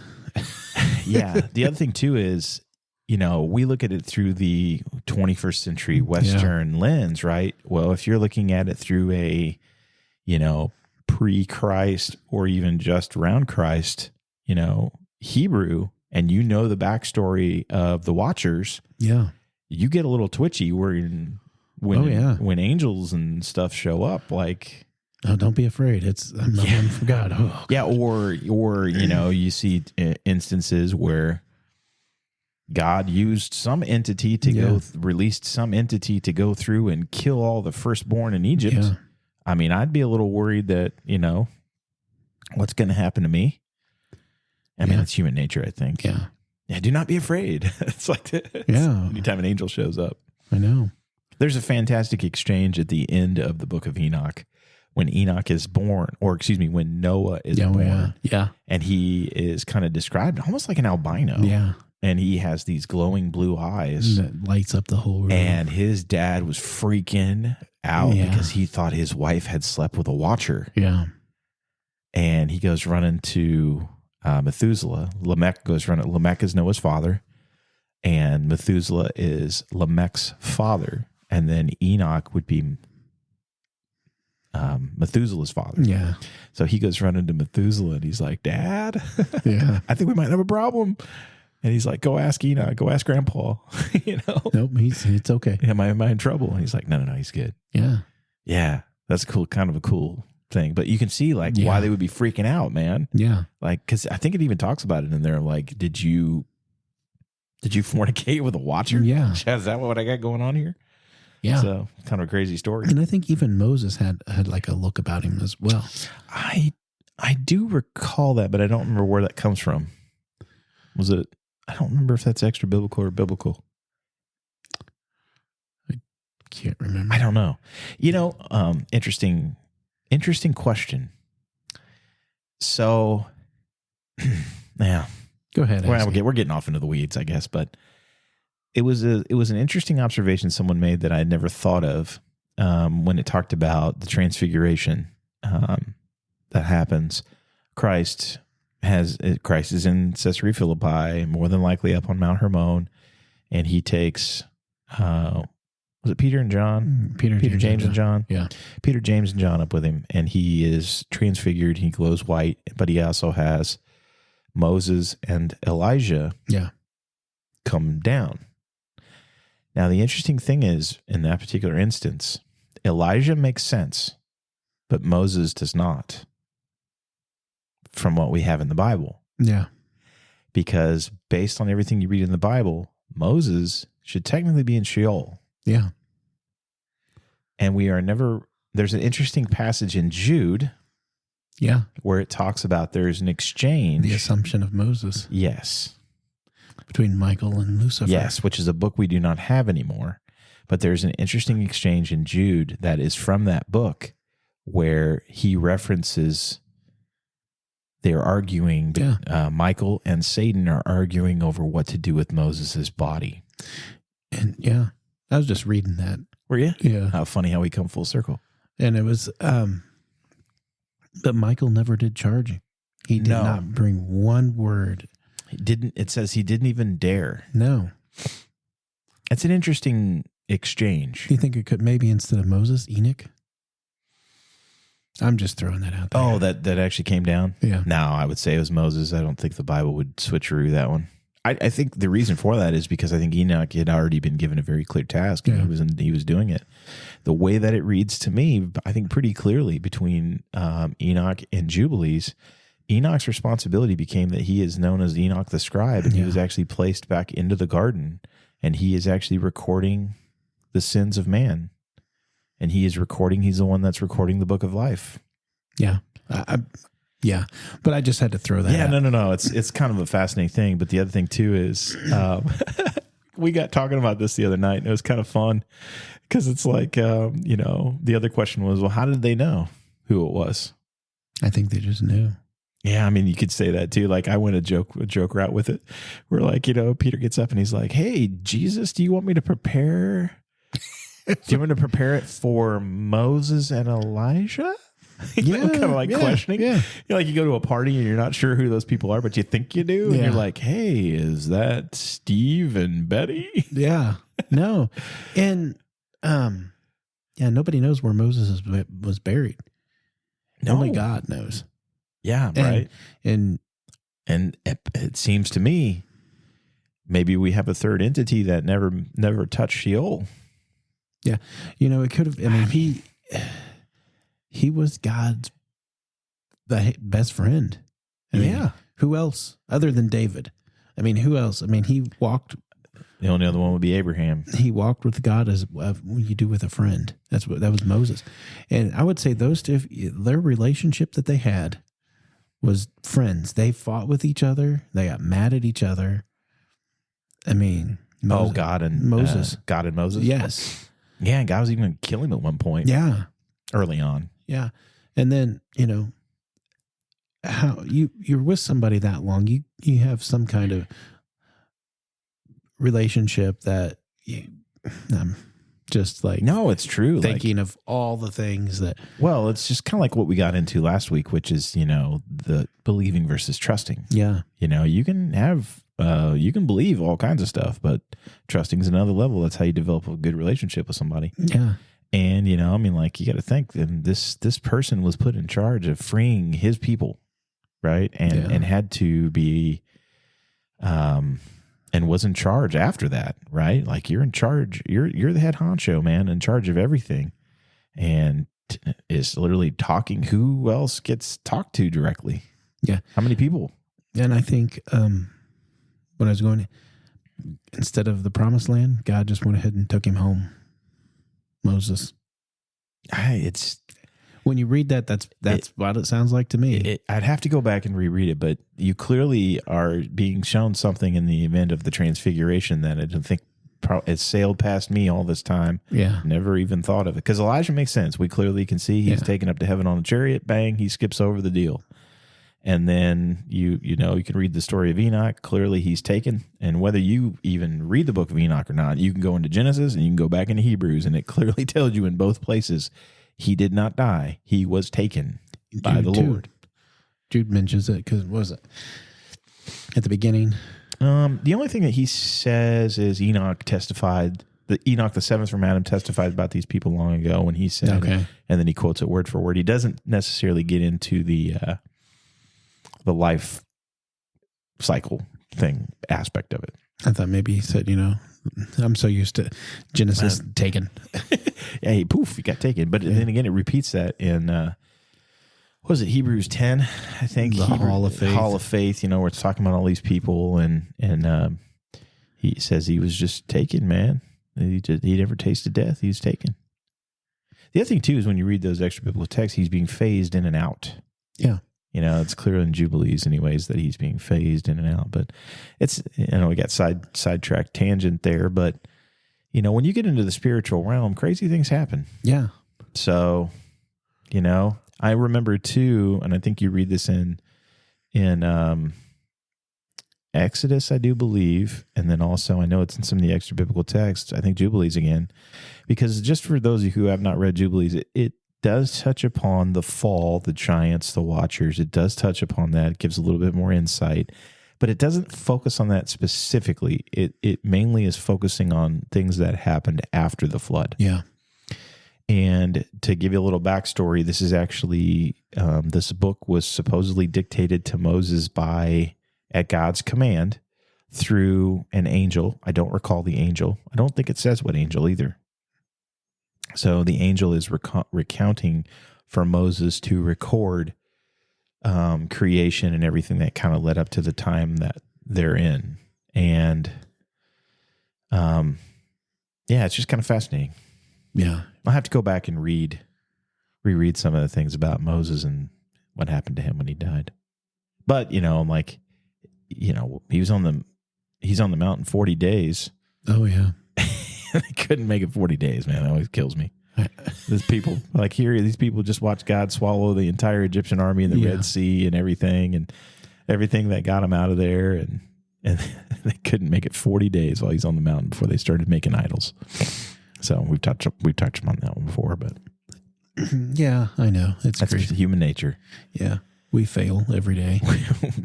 Yeah. The other thing too is, we look at it through the 21st century Western lens, right? Well, if you're looking at it through a, pre-Christ or even just around Christ, Hebrew, and the backstory of the Watchers, you get a little twitchy when angels and stuff show up, like, oh, don't be afraid. I'm the one from God. Oh, God. Yeah, or you see instances where God used some entity to released some entity to go through and kill all the firstborn in Egypt. Yeah. I mean, I'd be a little worried that, what's going to happen to me? I mean, it's human nature, I think. Yeah. Yeah, do not be afraid. It's like anytime an angel shows up. I know. There's a fantastic exchange at the end of the book of Enoch when Enoch is born, or excuse me, when Noah is born. Yeah. And he is kind of described almost like an albino. Yeah. And he has these glowing blue eyes. That lights up the whole room. And his dad was freaking out because he thought his wife had slept with a watcher. Yeah. And he goes running to Methuselah. Lamech is Noah's father. And Methuselah is Lamech's father. And then Enoch would be Methuselah's father. Yeah. So he goes running to Methuselah and he's like, Dad, I think we might have a problem. And he's like, go ask Enoch, go ask Grandpa. Nope, it's okay. Am I in trouble? And he's like, no, he's good. Yeah. Yeah. That's kind of a cool thing. But you can see why they would be freaking out, man. Yeah. Because I think it even talks about it in there. Like, did you fornicate with a watcher? Yeah. Is that what I got going on here? Yeah. So kind of a crazy story. And I think even Moses had like a look about him as well. I do recall that, but I don't remember where that comes from. Was it? I don't remember if that's extra biblical or biblical. I can't remember. I don't know. Interesting question. So, yeah. Go ahead. We're getting off into the weeds, I guess, but it was an interesting observation someone made that I had never thought of when it talked about the transfiguration that happens. Christ is in Caesarea Philippi, more than likely up on Mount Hermon, and he takes was it Peter and John? Peter, James, and John. Yeah. Peter, James, and John up with him, and he is transfigured. He glows white, but he also has Moses and Elijah come down. Now, the interesting thing is, in that particular instance, Elijah makes sense, but Moses does not, from what we have in the Bible. Yeah. Because based on everything you read in the Bible, Moses should technically be in Sheol. Yeah. And there's an interesting passage in Jude. Yeah. Where it talks about there's an exchange. The Assumption of Moses. Yes. Between Michael and Lucifer. Yes, which is a book we do not have anymore. But there's an interesting exchange in Jude that is from that book where he references they're arguing. Michael and Satan are arguing over what to do with Moses' body. And I was just reading that. Were you? Yeah. How funny how we come full circle. And it was, but Michael never did charge him. He did not bring one word. It says he didn't even dare. No. It's an interesting exchange. Do you think it could maybe instead of Moses, Enoch? I'm just throwing that out there. Oh, that actually came down? Yeah. No, I would say it was Moses. I don't think the Bible would switcheroo that one. I think the reason for that is because I think Enoch had already been given a very clear task and he was doing it. The way that it reads to me, I think pretty clearly between Enoch and Jubilees, Enoch's responsibility became that he is known as Enoch the scribe, and he was actually placed back into the garden, and he is actually recording the sins of man. And he's the one that's recording the book of life. Yeah. Yeah. But I just had to throw that out. No. It's kind of a fascinating thing. But the other thing too is we got talking about this the other night, and it was kind of fun because it's like, the other question was, well, how did they know who it was? I think they just knew. Yeah, I mean, you could say that too. Like I went a joke route with it. Where like, Peter gets up and he's like, hey, Jesus, do you want me to prepare? Do you want me to prepare it for Moses and Elijah? Kind of like questioning. Yeah. You go to a party and you're not sure who those people are, but you think you do. And Yeah. you're like, hey, is that Steve and Betty? Yeah. No. And, nobody knows where Moses was buried. No. Only God knows. Yeah, And- right. And And it seems to me maybe we have a third entity that never touched Sheol. it could have, he was God's best friend. Who else other than David? Who else? He walked The only other one would be Abraham. with God as you do with a friend. That was Moses. And I would say those two, their relationship that they had was friends. They fought with each other. They got mad at each other. Moses, God and Moses. God and Moses. Yes. Yeah, and God was even going to kill him at one point. Yeah. Early on. Yeah. And then, how you're with somebody that long, you have some kind of relationship that I'm just like No, it's true. thinking of all the things that Well, it's just kind of like what we got into last week, which is, the believing versus trusting. yeah. You can have, you can believe all kinds of stuff, but trusting is another level. That's how you develop a good relationship with somebody. Yeah. And, you got to think that this person was put in charge of freeing his people, right? And had to be, and was in charge after that, right? Like you're in charge, you're the head honcho, man, in charge of everything. And is literally talking. Who else gets talked to directly? Yeah. How many people? And I think when I was going, instead of the promised land, God just went ahead and took him home. Moses. When you read that, that's what it sounds like to me. I'd have to go back and reread it, but you clearly are being shown something in the event of the transfiguration that I don't think it sailed past me all this time. Yeah. Never even thought of it. Because Elijah makes sense. We clearly can see he's taken up to heaven on a chariot. Bang, he skips over the deal. And then you can read the story of Enoch. Clearly he's taken. And whether you even read the book of Enoch or not, you can go into Genesis and you can go back into Hebrews, and it clearly tells you in both places he did not die. He was taken by the Lord. Jude mentions it because what was it at the beginning? The only thing that he says is Enoch testified. Enoch, the seventh from Adam, testified about these people long ago when he said, Okay. And then he quotes it word for word. He doesn't necessarily get into the life cycle thing aspect of it. I thought maybe he said, I'm so used to Genesis taken. Yeah, he got taken. But then again, it repeats that in, what was it, Hebrews 10, I think. The Hall of Faith. Hall of Faith, where it's talking about all these people. And he says he was just taken, man. He never tasted death. He was taken. The other thing, too, is when you read those extra biblical texts, he's being phased in and out. Yeah. It's clear in Jubilees, anyways, that he's being phased in and out. But it's, we got sidetracked tangent there. But, when you get into the spiritual realm, crazy things happen. Yeah. So, I remember too, and I think you read this in Exodus, I do believe, and then also I know it's in some of the extra biblical texts. I think Jubilees again, because just for those of you who have not read Jubilees, it does touch upon the fall, the giants, the watchers. It does touch upon that. It gives a little bit more insight, but it doesn't focus on that specifically. It mainly is focusing on things that happened after the flood. Yeah. And to give you a little backstory, this is actually, this book was supposedly dictated to Moses at God's command through an angel. I don't recall the angel. I don't think it says what angel either. So the angel is recounting for Moses to record creation and everything that kind of led up to the time that they're in. And it's just kind of fascinating. Yeah. I'll have to go back and reread some of the things about Moses and what happened to him when he died. But, I'm like, he's on the mountain 40 days. Oh, yeah. They couldn't make it 40 days, man. That always kills me. These people, these people just watch God swallow the entire Egyptian army in the Red Sea and everything that got him out of there. And they couldn't make it 40 days while he's on the mountain before they started making idols. So we've touched upon that one before, but Yeah, I know. It's That's crazy. human nature. Yeah. We fail every day.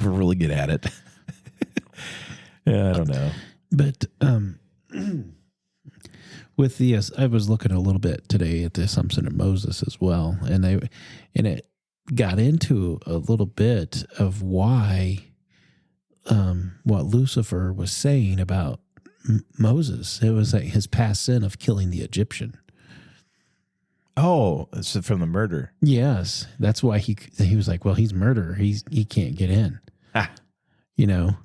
We're really good at it. Yeah, I don't know. But with the, I was looking a little bit today at the Assumption of Moses as well, and it got into a little bit of why, what Lucifer was saying about Moses. It was like his past sin of killing the Egyptian. Oh, it's from the murder. Yes, that's why he was like, well, he's murderer. He can't get in. Ah. You know.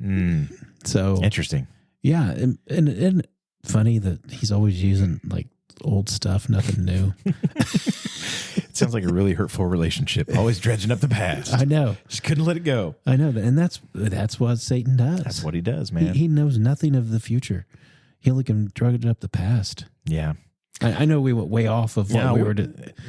Mm, So interesting. yeah, and funny that he's always using like old stuff, nothing new. It sounds like a really hurtful relationship. Always dredging up the past. I know. Just couldn't let it go. I know that, and that's what Satan does. That's what he does, man. He knows nothing of the future. He only can drug up the past. Yeah. I know we went way off of what we were.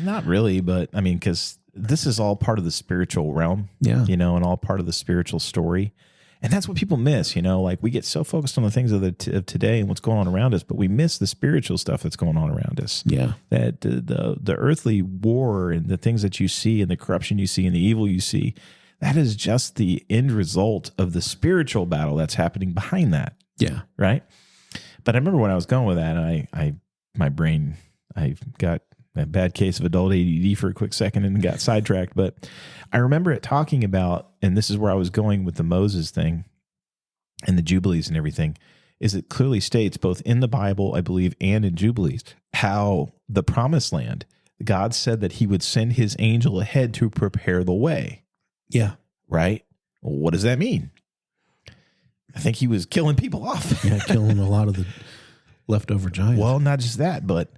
Not really, but I mean, because this is all part of the spiritual realm, Yeah. you know, and all part of the spiritual story. And that's what people miss, you know, like we get so focused on the things of today and what's going on around us, but we miss the spiritual stuff that's going on around us. Yeah. That the earthly war and the things that you see and the corruption you see and the evil you see, that is just the end result of the spiritual battle that's happening behind that. Yeah. Right. But I remember when I was going with that, and my brain, I got a bad case of adult ADD for a quick second and got sidetracked. But I remember it talking about, and this is where I was going with the Moses thing and the Jubilees and everything, is it clearly states both in the Bible, I believe, and in Jubilees, how the promised land, God said that he would send his angel ahead to prepare the way. Yeah. Right? Well, what does that mean? I think he was killing people off. Yeah. Killing a lot of the leftover giants. Well, not just that, but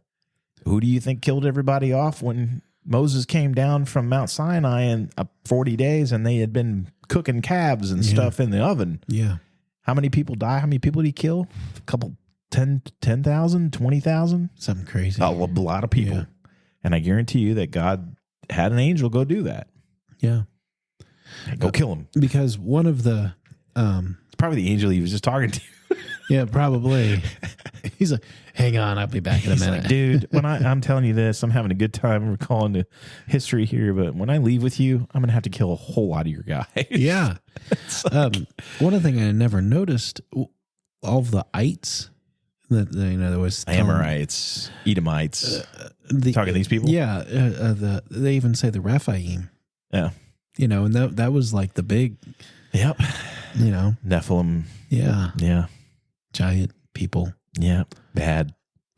who do you think killed everybody off when Moses came down from Mount Sinai in 40 days and they had been cooking calves and stuff in the oven? Yeah. How many people die? How many people did he kill? A couple, 10,000, 20,000? Something crazy. A lot of people. Yeah. And I guarantee you that God had an angel go do that. Yeah. Go kill him. Because one of the, Probably the angel he was just talking to. yeah, probably. He's like, hang on, I'll be back in a He's minute. like, dude, when I'm telling you this, I'm having a good time recalling the history here, but when I leave with you, I'm going to have to kill a whole lot of your guys. Yeah. One other thing I never noticed, all of the ites that, you know, there was Amorites, Edomites. the, Talking to these people? Yeah. They even say the Rephaim, Yeah. you know, and that was like the big, Yep. you know, Nephilim. yeah, Yeah. giant people. Yeah. Bad.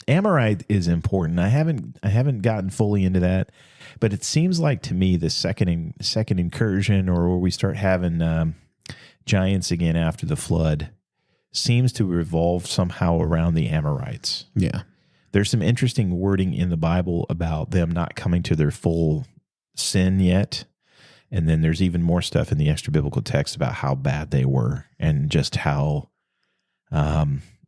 Amorite is important. I haven't gotten fully into that, but it seems like to me the second incursion, or where we start having giants again after the flood, seems to revolve somehow around the Amorites. Yeah. There's some interesting wording in the Bible about them not coming to their full sin yet. And then there's even more stuff in the extra biblical text about how bad they were and just how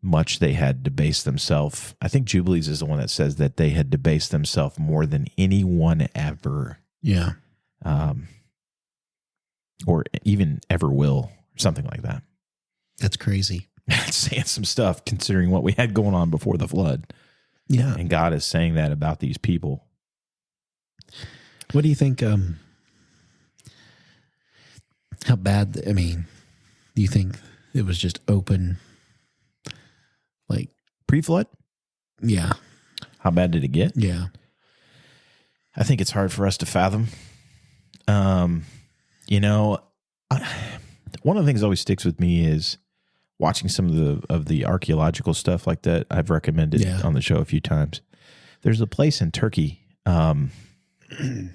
much they had debased themselves. I think Jubilees is the one that says that they had debased themselves more than anyone ever, Yeah. or even ever will, or something like that. That's crazy. That's saying some stuff considering what we had going on before the flood. Yeah. And God is saying that about these people. What do you think? How bad? I mean, do you think it was just open? Like Pre-flood? Yeah. How bad did it get? Yeah. I think it's hard for us to fathom. You know, one of the things that always sticks with me is watching some of the archaeological stuff like that I've recommended on the show a few times. There's a place in Turkey. There's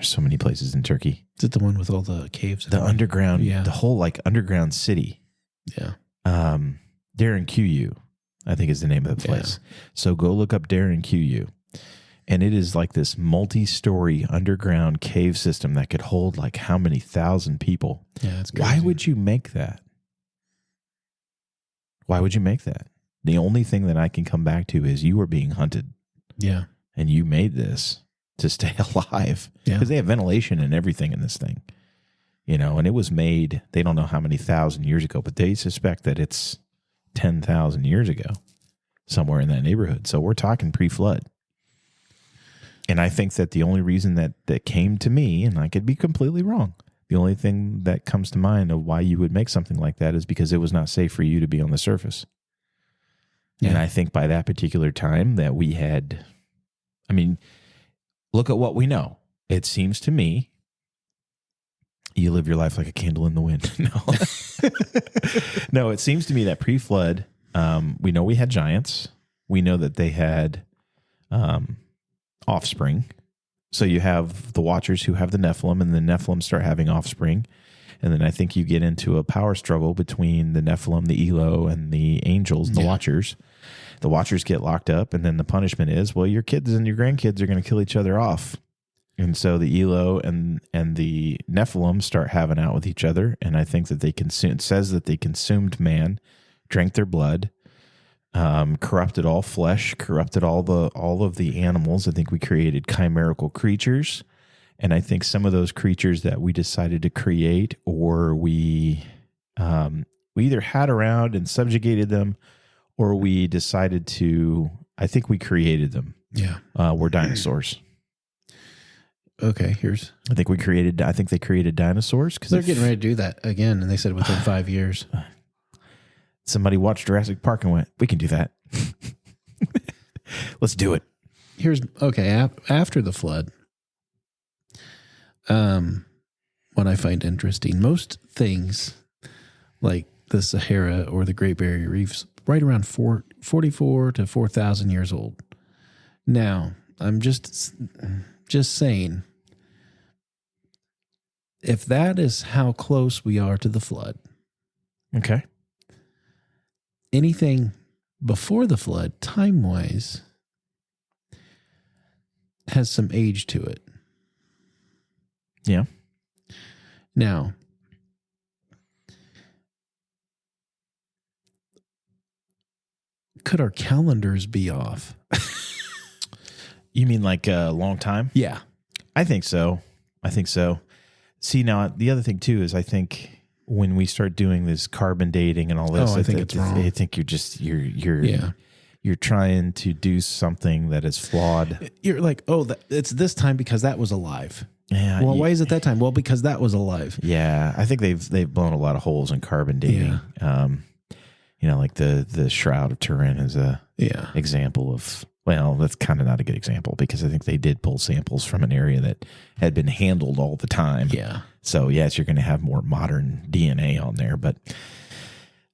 so many places in Turkey. Is it the one with all the caves? The underground, Yeah. the whole like underground city. Yeah. Darren Q, I think is the name of the place. So go look up Darren Q. And it is like this multi-story underground cave system that could hold like how many thousand people. Yeah. It's crazy. Why would you make that? Why would you make that? The only thing that I can come back to is you were being hunted. Yeah. And you made this to stay alive. Yeah. Because they have ventilation and everything in this thing. You know, and it was made, they don't know how many thousand years ago, but they suspect that it's 10,000 years ago, somewhere in that neighborhood. So we're talking pre-flood. And I think that the only reason that came to me, and I could be completely wrong, the only thing that comes to mind of why you would make something like that is because it was not safe for you to be on the surface. Yeah. And I think by that particular time that we had, I mean, look at what we know. It seems to me, you live your life like a candle in the wind. No, it seems to me that pre-flood, we know we had giants. We know that they had offspring. So you have the Watchers who have the Nephilim, and the Nephilim start having offspring. And then I think you get into a power struggle between the Nephilim, the Elo, and the angels, the Watchers. The Watchers get locked up, and then the punishment is, well, your kids and your grandkids are going to kill each other off. And so the Elo and the Nephilim start having out with each other. And I think that it says that they consumed man, drank their blood, corrupted all flesh, corrupted all of the animals. I think we created chimerical creatures. And I think some of those creatures that we decided to create, or we either had around and subjugated them, or we decided to, I think we created them. Yeah. Were dinosaurs. Okay, I think they created dinosaurs. Because they're getting ready to do that again, and they said within 5 years. Somebody watched Jurassic Park and went, we can do that. Let's do it. After the flood, what I find interesting, most things like the Sahara or the Great Barrier Reef's right around 44 to 4,000 years old. Now, I'm just saying, if that is how close we are to the flood, okay, anything before the flood, time-wise, has some age to it. Yeah. Now, could our calendars be off? You mean like a long time? Yeah. I think so. See, now the other thing too is I think when we start doing this carbon dating and all this, I think it's wrong. I think you're trying to do something that is flawed. You're like, it's this time because that was alive. Yeah. Well, why is it that time? Well, because that was alive. Yeah, I think they've blown a lot of holes in carbon dating. Yeah. Like the Shroud of Turin is a example of. Well, that's kind of not a good example because I think they did pull samples from an area that had been handled all the time. Yeah. So, yes, you're going to have more modern DNA on there. But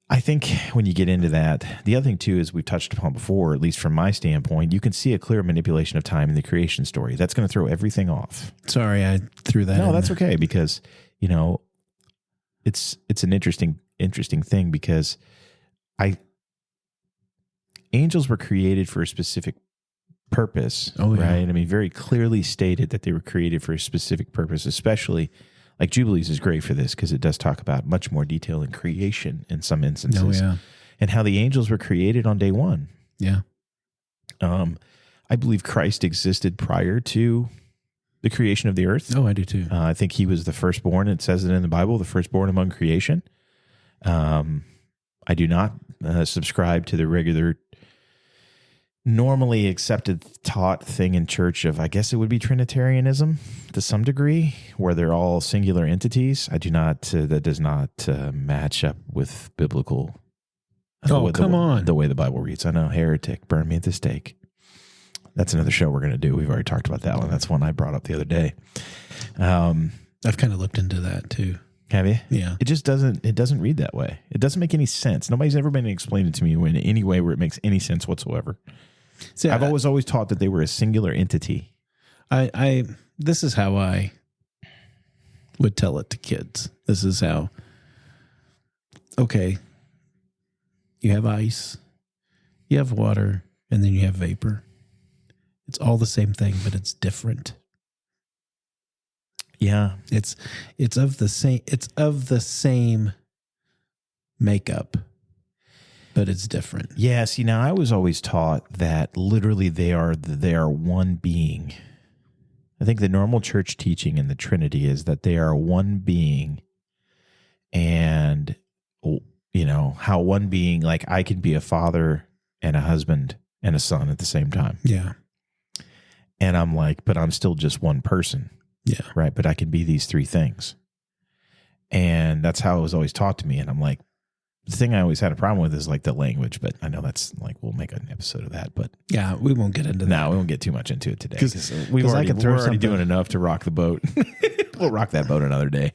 I think when you get into that, the other thing, too, is we've touched upon before, at least from my standpoint, you can see a clear manipulation of time in the creation story. That's going to throw everything off. Sorry, I threw that in. No, that's okay because, it's an interesting thing because angels were created for a specific purpose, right? I mean, very clearly stated that they were created for a specific purpose, especially like Jubilees is great for this because it does talk about much more detail in creation in some instances and how the angels were created on day one. Yeah. I believe Christ existed prior to the creation of the earth. Oh, I do too. I think he was the firstborn. It says it in the Bible, the firstborn among creation. I do not subscribe to the regular normally accepted taught thing in church of, I guess it would be Trinitarianism to some degree, where they're all singular entities. I do not, that does not match up with biblical. Come on. The way the Bible reads. I know, heretic, burn me at the stake. That's another show we're going to do. We've already talked about that one. That's one I brought up the other day. I've kind of looked into that too. Have you? Yeah. It doesn't read that way. It doesn't make any sense. Nobody's ever been able to explain it to me in any way where it makes any sense whatsoever. See, I've always taught that they were a singular entity. This is how I would tell it to kids. This is how, okay, you have ice, you have water, and then you have vapor. It's all the same thing, but it's different. Yeah. It's of the same makeup, but it's different. Yeah, see, now I was always taught that literally they are one being. I think the normal church teaching in the Trinity is that they are one being, and how one being, like I can be a father and a husband and a son at the same time. Yeah. And I'm like, but I'm still just one person, Yeah. right? But I can be these three things. And that's how it was always taught to me. And I'm like, the thing I always had a problem with is like the language, but I know that's like, we'll make an episode of that, but Yeah, we won't get into that. no, we won't get too much into it today. 'Cause- We're 'cause I already could throw something- doing enough to rock the boat. We'll rock that boat another day.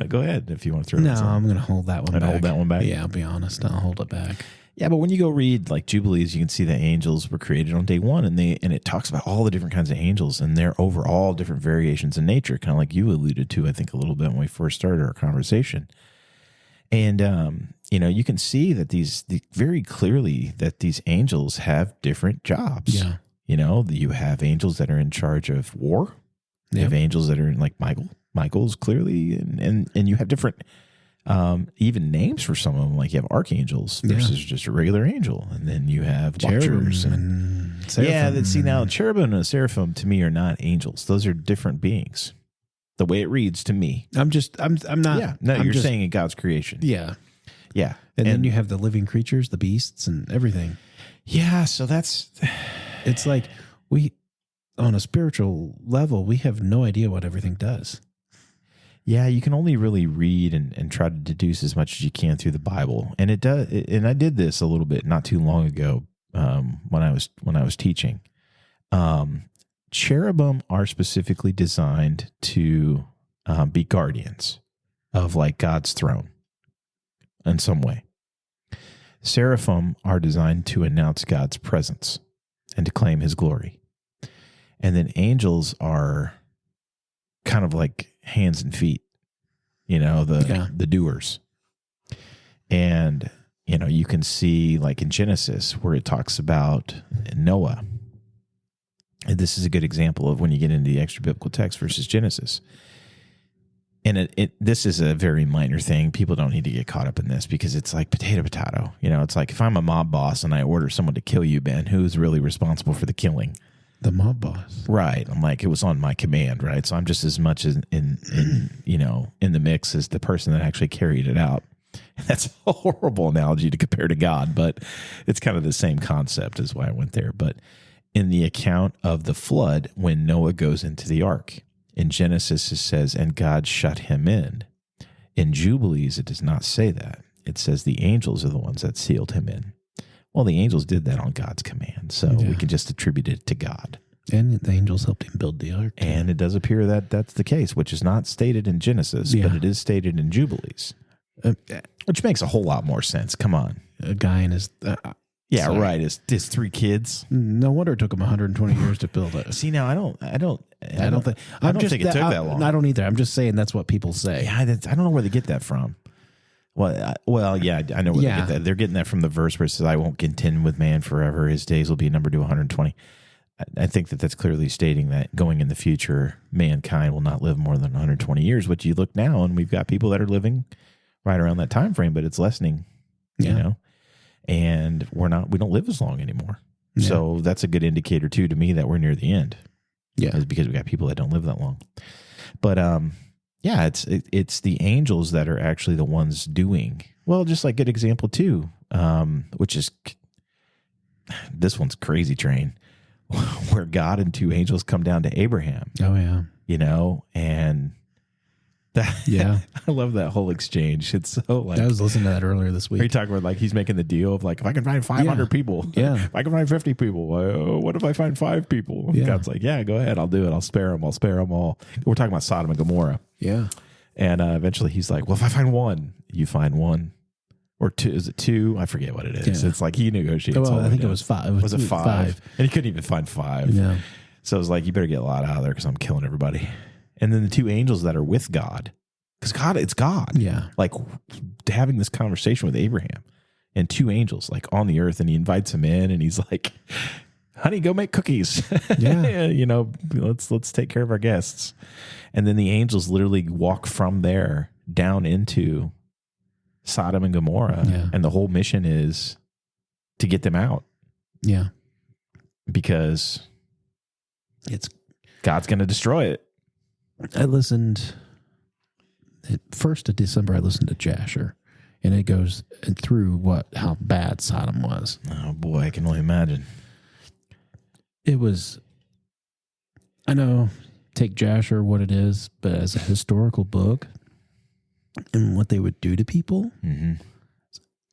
Go ahead if you want to throw No, in something. I'm going to hold that one And back. hold that one back? Yeah, I'll be honest. I'll hold it back. Yeah, but when you go read like Jubilees, you can see that angels were created on day one, and it talks about all the different kinds of angels and their overall different variations in nature, kind of like you alluded to, I think, a little bit when we first started our conversation. And you can see that very clearly that these angels have different jobs. Yeah. You have angels that are in charge of war. You have angels that are in like Michael's clearly, and you have different. Even names for some of them, like you have archangels versus just a regular angel, and then you have watchers and seraphim. See now, cherubim and seraphim to me are not angels; those are different beings. The way it reads to me, I'm not. yeah. No, I'm you're just- saying in God's creation, Yeah. yeah, And then you have the living creatures, the beasts, and everything. yeah. So that's It's like on a spiritual level, we have no idea what everything does. yeah. You can only really read and try to deduce as much as you can through the Bible, and it does. And I did this a little bit not too long ago when I was teaching. Cherubim are specifically designed to be guardians of like God's throne in some way. Seraphim are designed to announce God's presence and to claim his glory. And then angels are kind of like hands and feet, the doers. And, you can see like in Genesis where it talks about Noah. And this is a good example of when you get into the extra biblical text versus Genesis. And this is a very minor thing. People don't need to get caught up in this because it's like potato. It's like if I'm a mob boss and I order someone to kill you, Ben, who's really responsible for the killing? The mob boss. Right. I'm like, it was on my command, right? So I'm just as much in the mix as the person that actually carried it out. And that's a horrible analogy to compare to God, but it's kind of the same concept is why I went there. But in the account of the flood, when Noah goes into the ark, in Genesis, it says, and God shut him in. In Jubilees, it does not say that. It says the angels are the ones that sealed him in. Well, the angels did that on God's command, so we can just attribute it to God. And the angels helped him build the ark. And it does appear that that's the case, which is not stated in Genesis, but it is stated in Jubilees, which makes a whole lot more sense. Come on. A guy and his... Yeah, sorry. right. His three kids. No wonder it took him 120 years to build it. See, now I don't think I don't think it took that long. I don't either. I'm just saying that's what people say. Yeah, I don't know where they get that from. Well, yeah, I know where they get that. They're getting that from the verse where it says, "I won't contend with man forever; his days will be numbered to 120." I think that's clearly stating that going in the future, mankind will not live more than 120 years. Which you look now, and we've got people that are living right around that time frame, but it's lessening. And we don't live as long anymore. Yeah. So that's a good indicator too to me that we're near the end. Yeah, is because we got people that don't live that long. But it's the angels that are actually the ones doing well. Just like good example too, which is this one's Crazy Train, where God and two angels come down to Abraham. Oh yeah, and that I love that whole exchange. It's so like I was listening to that earlier this are you week. talking about like he's making the deal of like if I can find 500 people, if I can find 50 people, what if I find 5 people? Yeah. God's like, yeah, go ahead, I'll do it. I'll spare them all. We're talking about Sodom and Gomorrah, and eventually he's like, well, if I find one, you find one, or two. Is it 2? I forget what it is. It's like he negotiates. Well, all I the think way it was down. 5. Was it 5? And he couldn't even find 5. Yeah. So it was like, you better get a lot out of there because I'm killing everybody. And then the 2 angels that are with God. Because it's God. Yeah. Like having this conversation with Abraham and 2 angels like on the earth, and he invites him in and he's like, honey, go make cookies. Yeah. Let's take care of our guests. And then the angels literally walk from there down into Sodom and Gomorrah. Yeah. And the whole mission is to get them out Yeah. because It's God's going to destroy it. I listened at 1st of December. I listened to Jasher, and it goes through how bad Sodom was. Oh boy, I can only imagine. It was I know, take Jasher, what it is, but as a historical book and what they would do to people,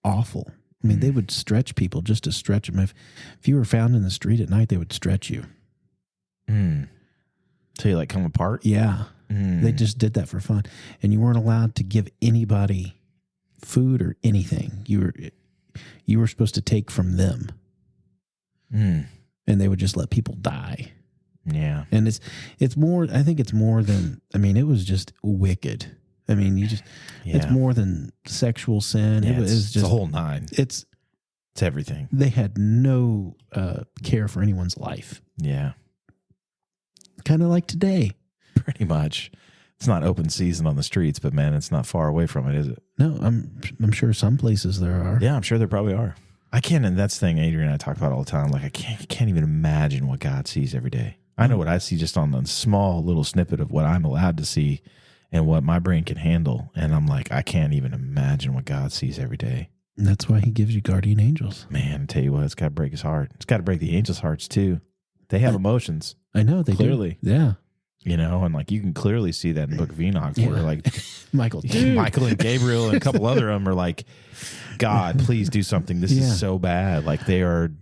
awful. I mean, they would stretch people just to stretch them. If you were found in the street at night, they would stretch you. Till you like come apart? Yeah. They just did that for fun. And you weren't allowed to give anybody food or anything. You were supposed to take from them. And they would just let people die. Yeah. And it's more, I think it's more than, I mean, it was just wicked. I mean, it's more than sexual sin. Yeah, It was it's just a whole nine. It's everything. They had no care for anyone's life. Yeah. Kind of like today. Pretty much. It's not open season on the streets, but man, it's not far away from it, is it? No, I'm sure some places there are. Yeah, I'm sure there probably are. I can't, and that's the thing Adrian and I talk about all the time. Like, I can't even imagine what God sees every day. I know what I see just on the small little snippet of what I'm allowed to see and what my brain can handle. And I'm like, I can't even imagine what God sees every day. And that's why he gives you guardian angels. Man, I tell you what, it's got to break his heart. It's got to break the angels' hearts too. They have emotions. I know they Clearly. do. Yeah. You know, and like you can clearly see that in the Book of Enoch where like Michael and Gabriel and a couple other of them are like, God, please do something. This is so bad. Like they are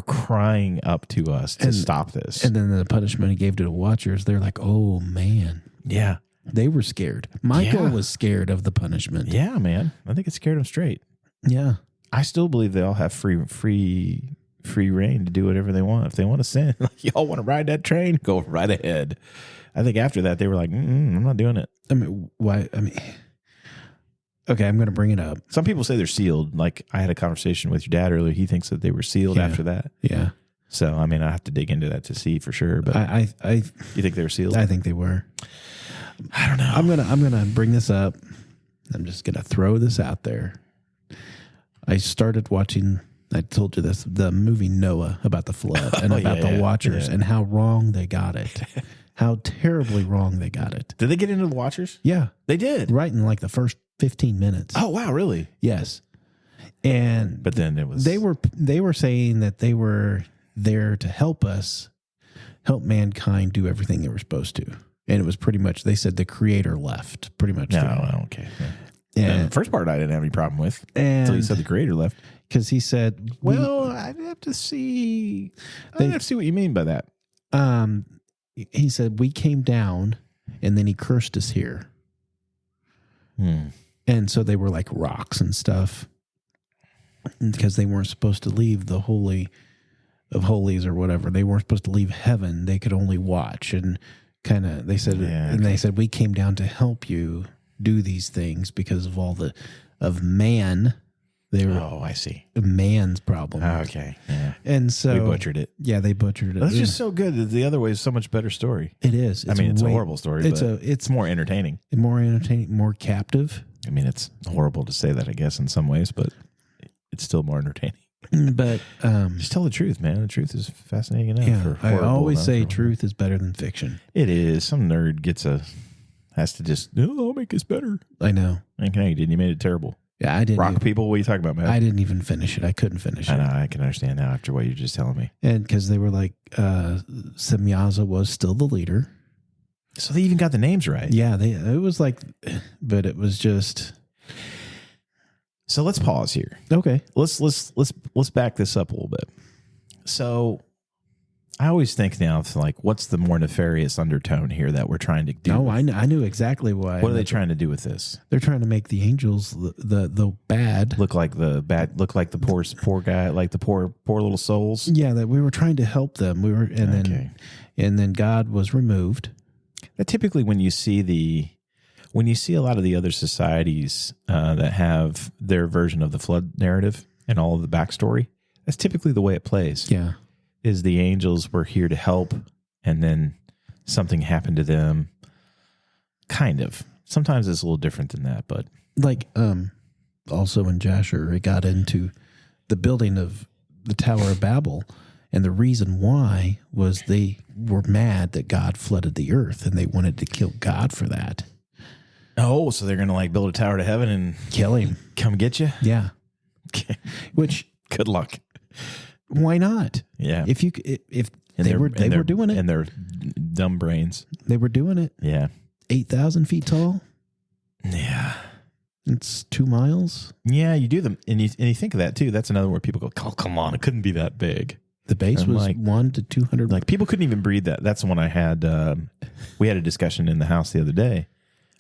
crying up to us to stop this. And then the punishment he gave to the watchers, they're like, oh man. Yeah. They were scared. Michael was scared of the punishment. Yeah, man. I think it scared them straight. Yeah. I still believe they all have free reign to do whatever they want. If they want to sin, like y'all want to ride that train, go right ahead. I think after that they were like, I'm not doing it. I mean, why? I mean, okay, I'm going to bring it up. Some people say they're sealed. Like I had a conversation with your dad earlier. He thinks that they were sealed after that. Yeah. So I mean, I have to dig into that to see for sure. But you think they were sealed? I think they were. I don't know. I'm gonna bring this up. I'm just gonna throw this out there. I started watching. I told you this, the movie Noah about the flood and about the Watchers and how wrong they got it. How terribly wrong they got it. Did they get into the Watchers? Yeah. They did. Right in like the first 15 minutes. Oh, wow, really? Yes. And but then it was they were saying that they were there to help mankind do everything they were supposed to. And it was pretty much, they said the creator left pretty much. No, okay. Yeah. And the first part I didn't have any problem with until you said the creator left. Because he said, well, I'd have to see. I'd have to see what you mean by that. He said, we came down and then he cursed us here. And so they were like rocks and stuff because they weren't supposed to leave the Holy of Holies or whatever. They weren't supposed to leave heaven. They could only watch and kind of, they said, they said, we came down to help you do these things because of all of man. They were, I see. Man's problem. Okay. Yeah. And so we butchered it. Yeah, they butchered it. That's just so good. The other way is so much better story. It is. It's a horrible story. It's more entertaining. More entertaining, more captive. I mean, it's horrible to say that, I guess, in some ways, but it's still more entertaining. But just tell the truth, man. The truth is fascinating enough. Yeah, I always say truth is better than fiction. It is. Some nerd has to just, I'll make this better. I know. Okay, you didn't. You made it terrible. Yeah, I didn't. Rock people, what are you talking about, man? I didn't even finish it. I couldn't finish it. I know. I can understand now after what you're just telling me. And because they were like, Semyaza was still the leader. So they even got the names right. Yeah, it was like, but it was just. So let's pause here. Okay. Let's back this up a little bit. So I always think now, like, what's the more nefarious undertone here that we're trying to do? No, I knew exactly why. What are they trying to do with this? They're trying to make the angels the bad look like the poor guy, like the poor little souls. Yeah, that we were trying to help them. We were, and then God was removed. That typically when you see a lot of the other societies that have their version of the flood narrative and all of the backstory, that's typically the way it plays. Yeah. Is the angels were here to help, and then something happened to them. Kind of. Sometimes it's a little different than that, but like also in Jasher, it got into the building of the Tower of Babel, and the reason why was they were mad that God flooded the earth, and they wanted to kill God for that. Oh, so they're gonna like build a tower to heaven and kill him, come get you? Yeah. Okay. Which good luck. Why not? Yeah. If And They were doing it. And their dumb brains. They were doing it. Yeah. 8,000 feet tall. Yeah. It's 2 miles. Yeah, you do them. And you think of that, too. That's another where people go, oh, come on. It couldn't be that big. The base I'm was like- 1 to 200. Like, people couldn't even breathe that. That's the one I had. We had a discussion in the house the other day,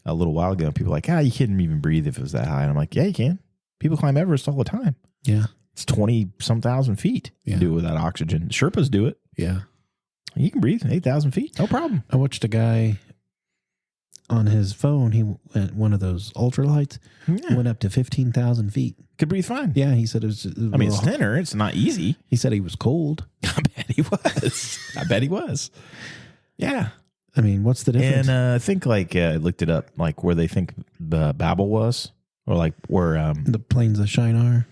a little while ago. People were like, you couldn't even breathe if it was that high. And I'm like, yeah, you can. People climb Everest all the time. Yeah. It's 20-some thousand feet. You Yeah. do it without oxygen. Sherpas do it. Yeah. You can breathe 8,000 feet. No problem. I watched a guy on his phone. He went one of those ultralights, Yeah. went up to 15,000 feet. Could breathe fine. Yeah. He said it was. I mean, it's thinner. It's not easy. he said he was cold. I bet he was. I bet he was. Yeah. I mean, what's the difference? And I think I looked it up, like where they think the Babel was, or like where the plains of Shinar.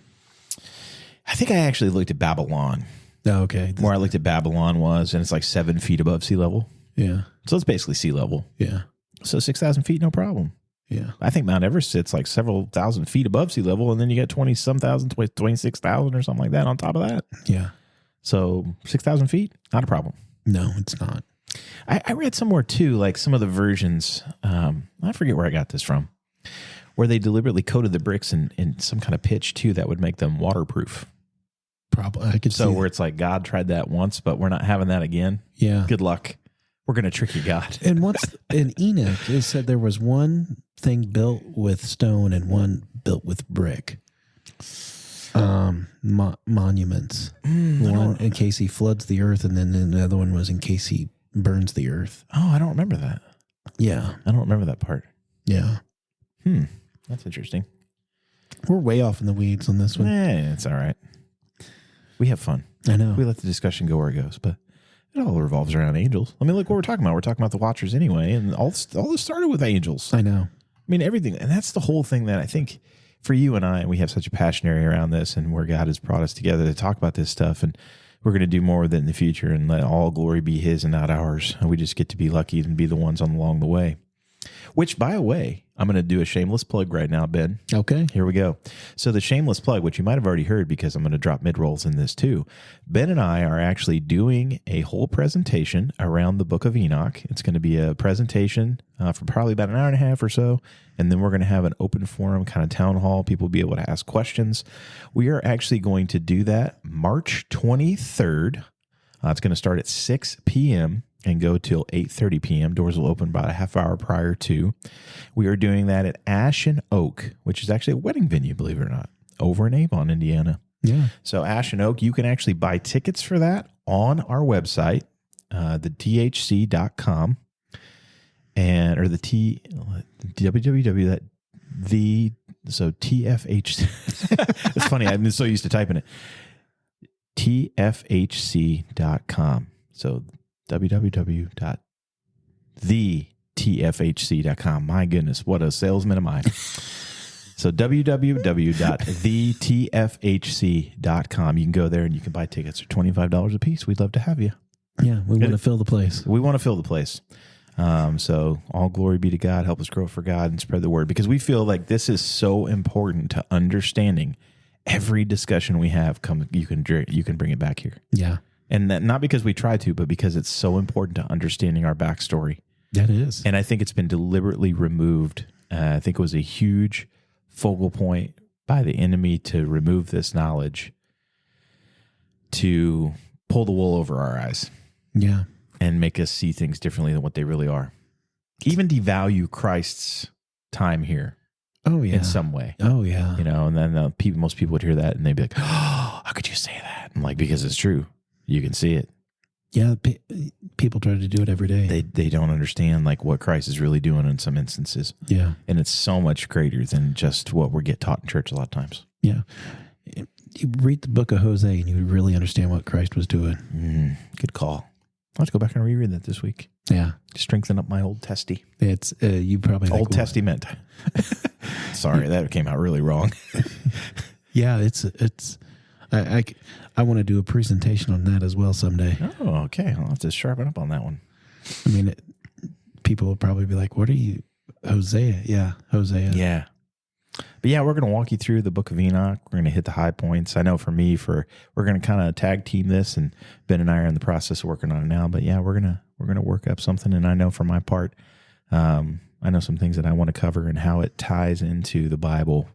I think I actually looked at Babylon, Oh, okay. where I looked at Babylon was, and it's like 7 feet above sea level. Yeah. So it's basically sea level. Yeah. So 6,000 feet, no problem. Yeah. I think Mount Everest sits like several thousand feet above sea level, and then you got 20-some thousand, 26,000 or something like that on top of that. Yeah. So 6,000 feet, not a problem. No, it's not. I read somewhere too, like some of the versions, I forget where I got this from, where they deliberately coated the bricks in some kind of pitch too that would make them waterproof. Probably. I could So see. where it's like, God tried that once, but we're not having that again. Yeah. Good luck. We're going to trick you, God. And what's in Enoch? It said there was one thing built with stone and one built with brick. Monuments. One in case he floods the earth, and then the other one was in case he burns the earth. Oh, I don't remember that. Yeah. I don't remember that part. Yeah. That's interesting. We're way off in the weeds on this one. It's all right. We have fun. I know. We let the discussion go where it goes, but it all revolves around angels. I mean, look what we're talking about. We're talking about the Watchers anyway, and all this started with angels. I know. I mean, everything. And that's the whole thing that I think for you and I, we have such a passion area around this and where God has brought us together to talk about this stuff. And we're going to do more with it in the future and let all glory be his and not ours. And we just get to be lucky and be the ones along the way. Which, by the way, I'm going to do a shameless plug right now, Ben. Okay. Here we go. So the shameless plug, which you might have already heard because I'm going to drop mid-rolls in this too. Ben and I are actually doing a whole presentation around the Book of Enoch. It's going to be a presentation for probably about an hour and a half or so. And then we're going to have an open forum kind of town hall. People will be able to ask questions. We are actually going to do that March 23rd. It's going to start at 6 p.m. and go till 8:30 p.m. Doors will open about a half hour prior to. We are doing that at Ash and Oak, which is actually a wedding venue, believe it or not, over in Avon, Indiana. Yeah. So Ash and Oak, you can actually buy tickets for that on our website, the thc.com, and or the so TFH. It's funny. I've been so used to typing it. TFHC.com. So www.thetfhc.com. My goodness, what a salesman am I. So www.thetfhc.com. You can go there and you can buy tickets for $25 a piece. We'd love to have you. Yeah. We want to fill the place. We want to fill the place. So all glory be to God. Help us grow for God and spread the word, because we feel like this is so important to understanding. Every discussion we have, you can bring it back here. Yeah. And that, not because we try to, but because it's so important to understanding our backstory. That is. And I think it's been deliberately removed. I think it was a huge focal point by the enemy to remove this knowledge, to pull the wool over our eyes Yeah. and make us see things differently than what they really are. Even devalue Christ's time here Oh, yeah. in some way. Oh, yeah. You know, and then most people would hear that and they'd be like, oh, how could you say that? I'm like, because it's true. You can see it. Yeah. People try to do it every day. They don't understand like what Christ is really doing in some instances. Yeah. And it's so much greater than just what we get taught in church a lot of times. Yeah. You read the book of Hosea and you really understand what Christ was doing. Good call. I'll have to go back and reread that this week. Yeah. Strengthen up my old testy. It's, you probably think, Old Testament. Sorry, that came out really wrong. Yeah. I want to do a presentation on that as well someday. Oh, okay. I'll have to sharpen up on that one. I mean, people will probably be like, what are you, Hosea? Yeah. Hosea. Yeah. But yeah, we're going to walk you through the Book of Enoch. We're going to hit the high points. I know for me, we're going to kind of tag team this, and Ben and I are in the process of working on it now. But yeah, we're gonna work up something. And I know for my part, I know some things that I want to cover and how it ties into the Bible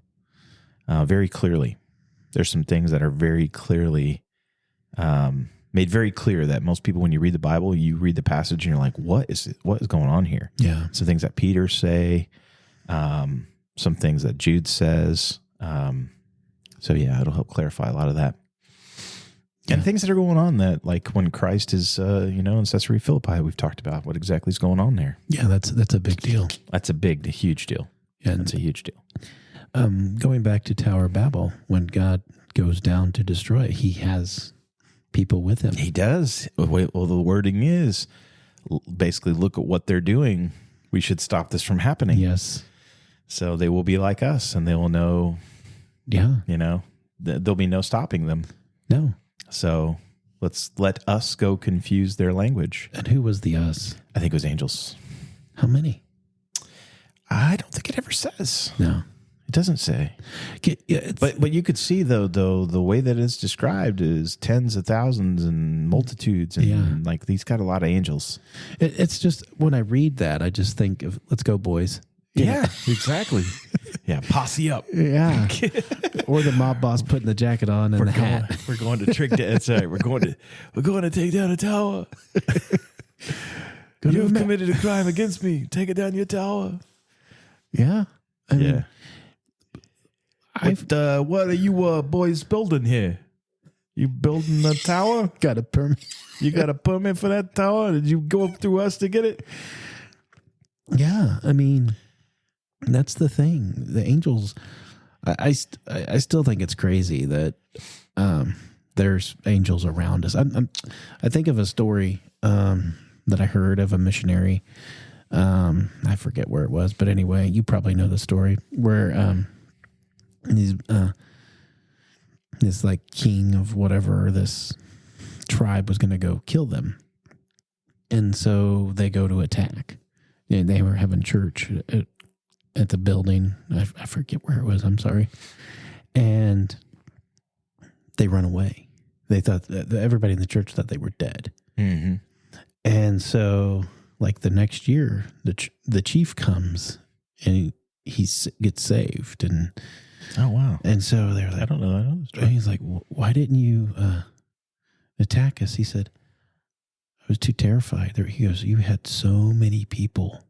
very clearly. There's some things that are very clearly made very clear that most people, when you read the Bible, you read the passage and you're like, what is going on here? Yeah. Some things that Peter say, some things that Jude says. So yeah, it'll help clarify a lot of that. And things that are going on that, like when Christ is, in Caesarea Philippi, we've talked about what exactly is going on there. Yeah, that's a big deal. That's a huge deal. Yeah, that's a huge deal. Going back to Tower of Babel, when God goes down to destroy it, he has people with him. He does. Well, the wording is basically, look at what they're doing. We should stop this from happening. Yes. So they will be like us, and they will know. Yeah. There'll be no stopping them. No. So let's let us go confuse their language. And who was the us? I think it was angels. How many? I don't think it ever says. No. It doesn't say. Yeah, but you could see, though, the way that it's described is tens of thousands and multitudes. And like he's got a lot of angels. It's just, when I read that, I just think of, let's go, boys. Yeah, exactly. Yeah, posse up. Yeah. Or the mob boss putting the jacket on and the hat. We're going to trick. That's right. We're going to take down a tower. You have committed a crime against me. Take it down your tower. Yeah. I mean, what are you boys building here? You building a tower? Got a permit. You got a permit for that tower? Did you go through us to get it? Yeah, I mean, that's the thing. The angels, I still think it's crazy that there's angels around us. I think of a story that I heard of a missionary. I forget where it was, but anyway, you probably know the story where he's this like king of whatever this tribe was going to go kill them, and so they go to attack. Yeah, they were having church at the building. I forget where it was. I'm sorry. And they run away. They thought everybody in the church thought they were dead. Mm-hmm. And so, like the next year, the chief comes and he gets saved. And oh wow! And so they're like, I don't know. And he's like, why didn't you attack us? He said, I was too terrified. He goes, you had so many people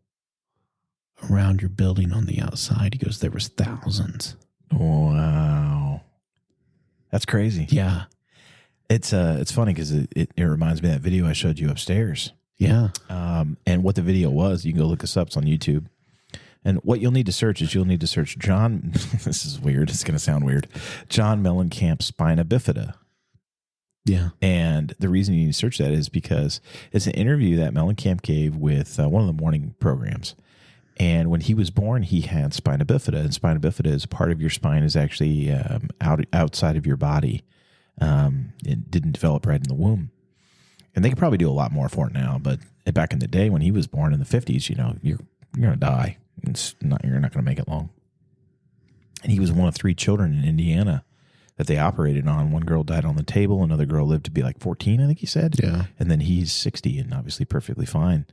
around your building on the outside. He goes, there was thousands. Wow. That's crazy. Yeah. It's funny because it reminds me of that video I showed you upstairs. Yeah. And what the video was, you can go look us up. It's on YouTube. And what you'll need to search is John, this is weird. It's going to sound weird. John Mellencamp Spina Bifida. Yeah. And the reason you need to search that is because it's an interview that Mellencamp gave with one of the morning programs. And when he was born, he had spina bifida. And spina bifida is part of your spine is actually outside of your body. It didn't develop right in the womb. And they could probably do a lot more for it now. But back in the day when he was born in the 50s, you're going to die. You're not going to make it long. And he was one of 3 children in Indiana that they operated on. One girl died on the table. Another girl lived to be like 14, I think he said. Yeah. And then he's 60 and obviously perfectly fine.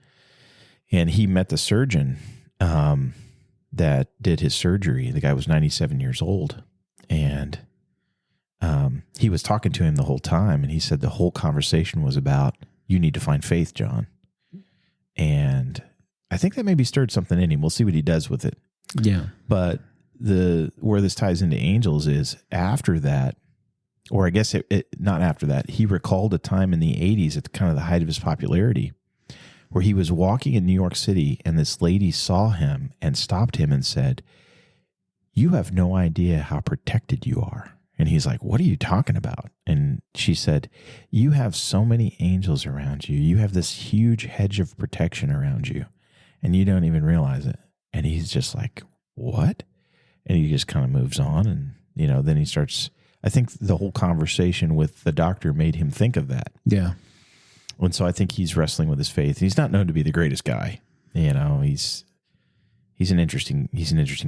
And he met the surgeon that did his surgery. The guy was 97 years old. And he was talking to him the whole time. And he said the whole conversation was about, you need to find faith, John. And I think that maybe stirred something in him. We'll see what he does with it. Yeah. But where this ties into angels is after that, or I guess not after that, he recalled a time in the 80s at kind of the height of his popularity where he was walking in New York City and this lady saw him and stopped him and said, you have no idea how protected you are. And he's like, what are you talking about? And she said, you have so many angels around you. You have this huge hedge of protection around you and you don't even realize it. And he's just like, what? And he just kind of moves on. And, then he starts, I think the whole conversation with the doctor made him think of that. Yeah. And so I think he's wrestling with his faith. He's not known to be the greatest guy. He's he's an interesting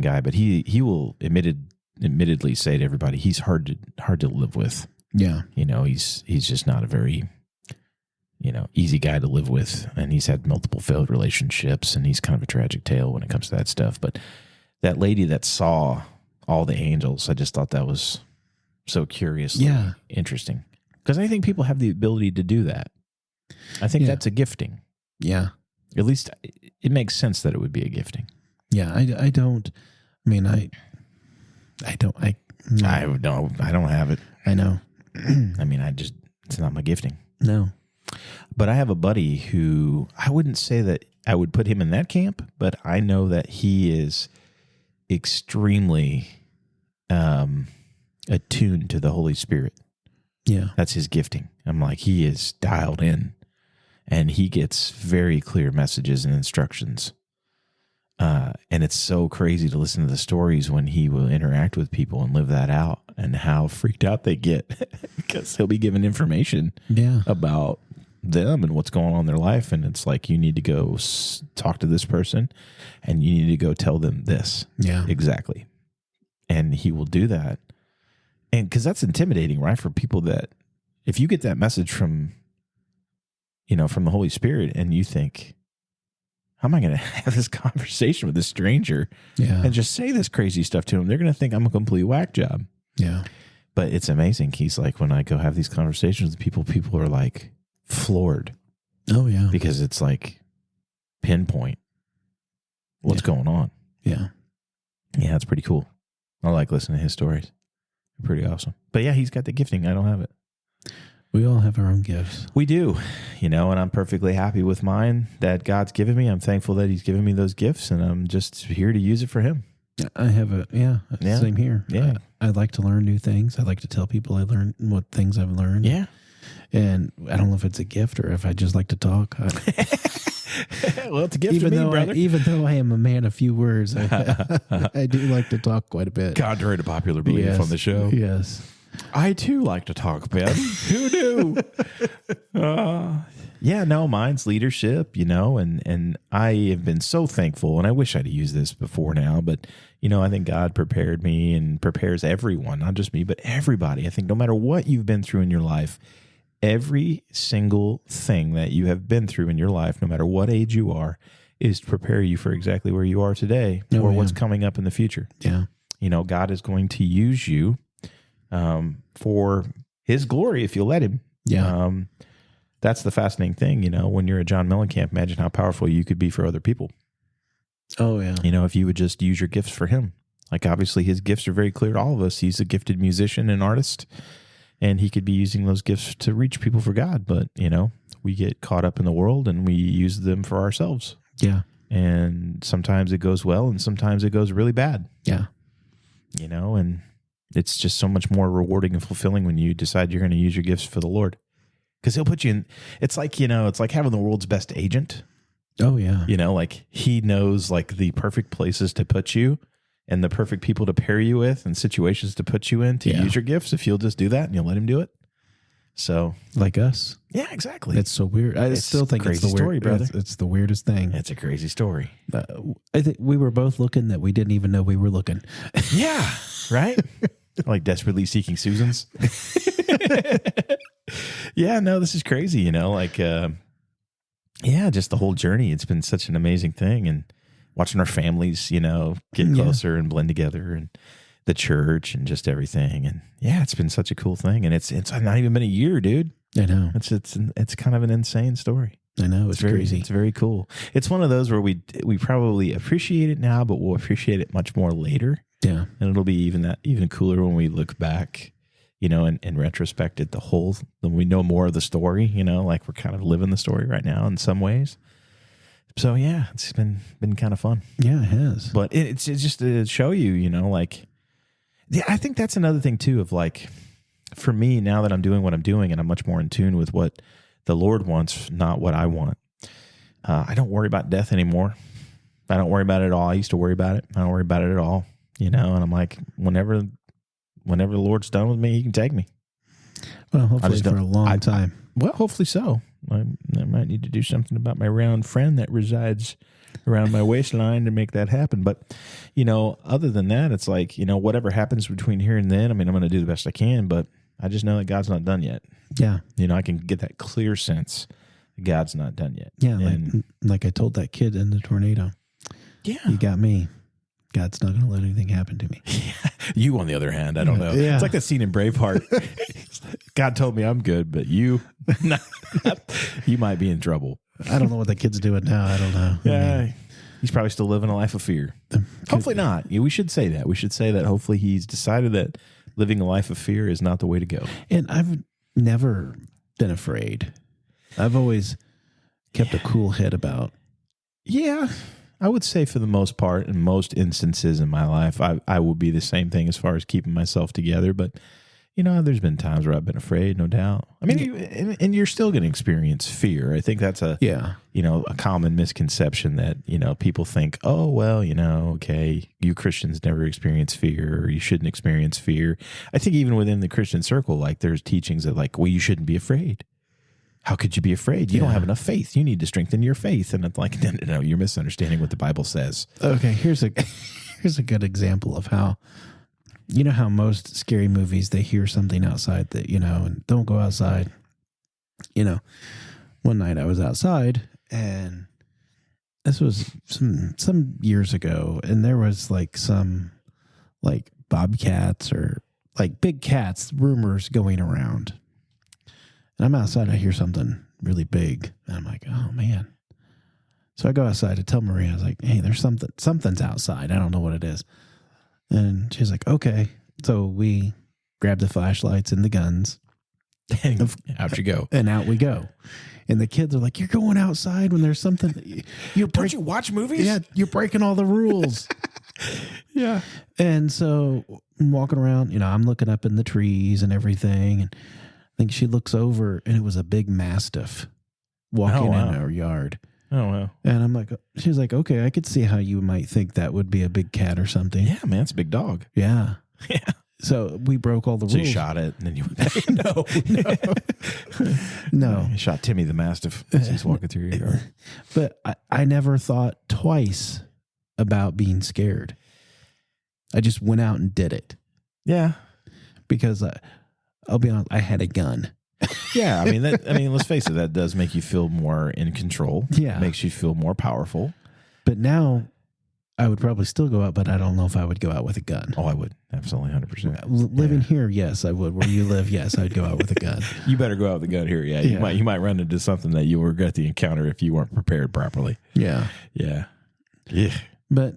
guy, but he will admittedly say to everybody he's hard to live with. Yeah. He's just not a very easy guy to live with, and he's had multiple failed relationships, and he's kind of a tragic tale when it comes to that stuff. But that lady that saw all the angels, I just thought that was so curiously interesting, because I think people have the ability to do that. I think that's a gifting. Yeah. At least it makes sense that it would be a gifting. Yeah. I don't have it. I know. I mean, it's not my gifting. No. But I have a buddy who, I wouldn't say that I would put him in that camp, but I know that he is extremely attuned to the Holy Spirit. Yeah. That's his gifting. I'm like, he is dialed in, and he gets very clear messages and instructions. And it's so crazy to listen to the stories when he will interact with people and live that out, and how freaked out they get because he'll be given information about them and what's going on in their life. And it's like, you need to go talk to this person, and you need to go tell them this. Yeah. Exactly. And he will do that. And because that's intimidating, right? For people that, if you get that message from the Holy Spirit, and you think, how am I going to have this conversation with this stranger and just say this crazy stuff to him? They're going to think I'm a complete whack job. Yeah. But it's amazing. He's like, when I go have these conversations with people are like floored. Oh, yeah. Because it's like pinpoint what's going on. Yeah. Yeah, it's pretty cool. I like listening to his stories. They're pretty awesome. But yeah, he's got the gifting. I don't have it. We all have our own gifts. We do, and I'm perfectly happy with mine that God's given me. I'm thankful that he's given me those gifts, and I'm just here to use it for him. I have same here. Yeah. I like to learn new things. I like to tell people I learn what things I've learned. Yeah. And I don't know if it's a gift or if I just like to talk. Well, it's a gift to me, brother. Even though I am a man of few words, I do like to talk quite a bit. Contrary to popular belief on the show. Yes. I too like to talk, Ben. Who knew? Mine's leadership, and I have been so thankful, and I wish I'd used this before now, but, I think God prepared me and prepares everyone, not just me, but everybody. I think no matter what you've been through in your life, every single thing that you have been through in your life, no matter what age you are, is to prepare you for exactly where you are today or what's coming up in the future. Yeah. God is going to use you for his glory if you'll let him. Yeah. That's the fascinating thing, when you're at John Mellencamp, imagine how powerful you could be for other people. Oh, yeah. If you would just use your gifts for him. Like, obviously his gifts are very clear to all of us. He's a gifted musician and artist, and he could be using those gifts to reach people for God. But, we get caught up in the world and we use them for ourselves. Yeah. And sometimes it goes well and sometimes it goes really bad. Yeah. And it's just so much more rewarding and fulfilling when you decide you're going to use your gifts for the Lord. Because he'll put you in, it's like having the world's best agent. Oh, yeah. Like he knows like the perfect places to put you and the perfect people to pair you with and situations to put you in to use your gifts if you'll just do that and you'll let him do it. So, like us. Yeah, exactly. It's so weird. I still think it's the story, brother. It's the weirdest thing. It's a crazy story. I think we were both looking that we didn't even know we were looking. Yeah, right? Like desperately seeking Susans. Yeah, no, this is crazy, just the whole journey. It's been such an amazing thing, and watching our families, get closer and blend together, and the church and just everything. And yeah, it's been such a cool thing. And it's not even been a year, dude. I know. It's kind of an insane story. I know. It's crazy. It's very cool. It's one of those where we probably appreciate it now, but we'll appreciate it much more later. Yeah. And it'll be even cooler when we look back, in retrospect at when we know more of the story, like we're kind of living the story right now in some ways. So yeah, it's been kind of fun. Yeah, it has. But it's just to show you, yeah, I think that's another thing too of like, for me, now that I'm doing what I'm doing and I'm much more in tune with what the Lord wants, not what I want. I don't worry about death anymore. I don't worry about it at all. I used to worry about it. I don't worry about it at all, and I'm like, whenever the Lord's done with me, he can take me. Well, hopefully for a long time. Well, hopefully so. I might need to do something about my round friend that resides around my waistline to make that happen. But, other than that, it's like, whatever happens between here and then, I mean, I'm going to do the best I can, but I just know that God's not done yet. Yeah. I can get that clear sense that God's not done yet. Yeah. And, like I told that kid in the tornado, yeah. you got me. God's not going to let anything happen to me. You, on the other hand, I don't know. Yeah. It's like that scene in Braveheart. God told me I'm good, but you might be in trouble. I don't know what the kid's doing now. I don't know. Yeah. He's probably still living a life of fear. Hopefully not. We should say that. We should say that hopefully he's decided that living a life of fear is not the way to go. And I've never been afraid. I've always kept a cool head about. Yeah. I would say for the most part, in most instances in my life, I would be the same thing as far as keeping myself together. But, there's been times where I've been afraid, no doubt. I mean, and you're still going to experience fear. I think that's a common misconception that, people think, oh, well, okay, you Christians never experience fear, or you shouldn't experience fear. I think even within the Christian circle, like there's teachings that like, well, you shouldn't be afraid. How could you be afraid? You don't have enough faith. You need to strengthen your faith. And it's like, no, you're misunderstanding what the Bible says. Okay, here's a good example of how, how most scary movies, they hear something outside that, and don't go outside. One night I was outside, and this was some years ago, and there was like some like bobcats or like big cats rumors going around. And I'm outside, I hear something really big, and I'm like, oh man. So I go outside to tell Maria, I was like, hey, there's something's outside. I don't know what it is. And she's like, okay. So we grab the flashlights and the guns. And out you go. And out we go. And the kids are like, you're going outside when there's something. Don't you watch movies? Yeah, you're breaking all the rules. Yeah. And so I'm walking around, I'm looking up in the trees and everything. And I think she looks over, and it was a big mastiff walking in our yard. Oh, wow. And I'm like, she's like, okay, I could see how you might think that would be a big cat or something. Yeah, man, it's a big dog. Yeah. Yeah. So we broke all the So rules. you shot it, and then you No. You shot Timmy the Mastiff as he's walking through your yard. But I never thought twice about being scared. I just went out and did it. Yeah. Because I'll be honest, I had a gun. Yeah, I mean, let's face it, that does make you feel more in control. Yeah. It makes you feel more powerful. But now I would probably still go out, but I don't know if I would go out with a gun. Oh, I would. Absolutely, 100%. Living here, yes, I would. Where you live, yes, I'd go out with a gun. You better go out with a gun here. Yeah. You might run into something that you will regret the encounter if you weren't prepared properly. Yeah. Yeah. Yeah. But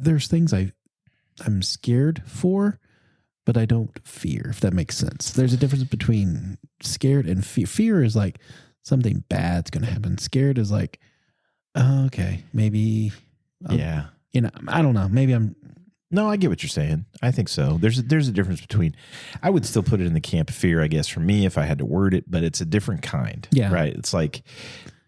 there's things I'm scared for, but I don't fear, if that makes sense. There's a difference between scared and fear. Fear is like something bad's going to happen. Scared is like, oh, okay, maybe. Yeah. I don't know. Maybe I'm. No, I get what you're saying. I think so. There's a difference between, I would still put it in the camp of fear, I guess, for me, if I had to word it, but it's a different kind. Yeah. Right. It's like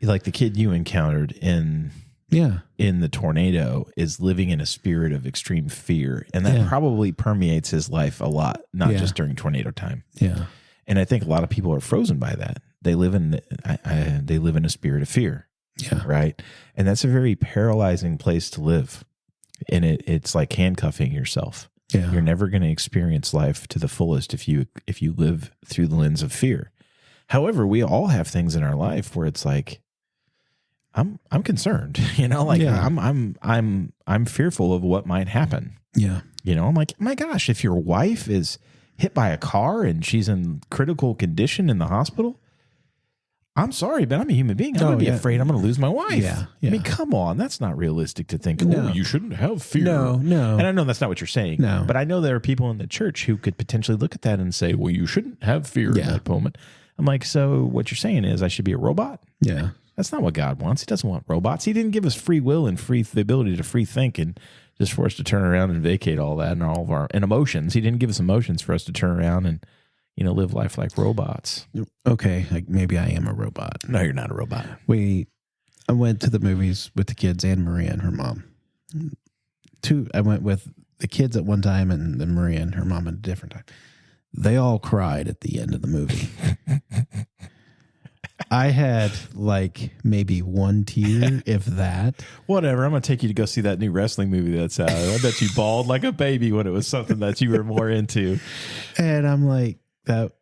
the kid you encountered in the tornado is living in a spirit of extreme fear. And that probably permeates his life a lot, not just during tornado time. Yeah. And I think a lot of people are frozen by that. They live in a spirit of fear. Yeah. Right. And that's a very paralyzing place to live. And it's like handcuffing yourself. Yeah. You're never going to experience life to the fullest if you live through the lens of fear. However, we all have things in our life where it's like, I'm concerned, I'm fearful of what might happen. Yeah. I'm like, my gosh, if your wife is hit by a car and she's in critical condition in the hospital, I'm sorry, but I'm a human being. I'm going to be afraid I'm going to lose my wife. Yeah. I mean, come on. That's not realistic to think, you shouldn't have fear. No. And I know that's not what you're saying. No. But I know there are people in the church who could potentially look at that and say, well, you shouldn't have fear in that moment. I'm like, so what you're saying is I should be a robot? Yeah. That's not what God wants. He doesn't want robots. He didn't give us free will and the ability to free think and just for us to turn around and vacate all that and all of our emotions. He didn't give us emotions for us to turn around and live life like robots. Okay, like maybe I am a robot. No, you're not a robot. I went to the movies with the kids and Maria and her mom. I went with the kids at one time and then Maria and her mom at a different time. They all cried at the end of the movie. I had like maybe one tear, if that. Whatever. I'm going to take you to go see that new wrestling movie that's out. I bet you bawled like a baby when it was something that you were more into. And I'm like, that.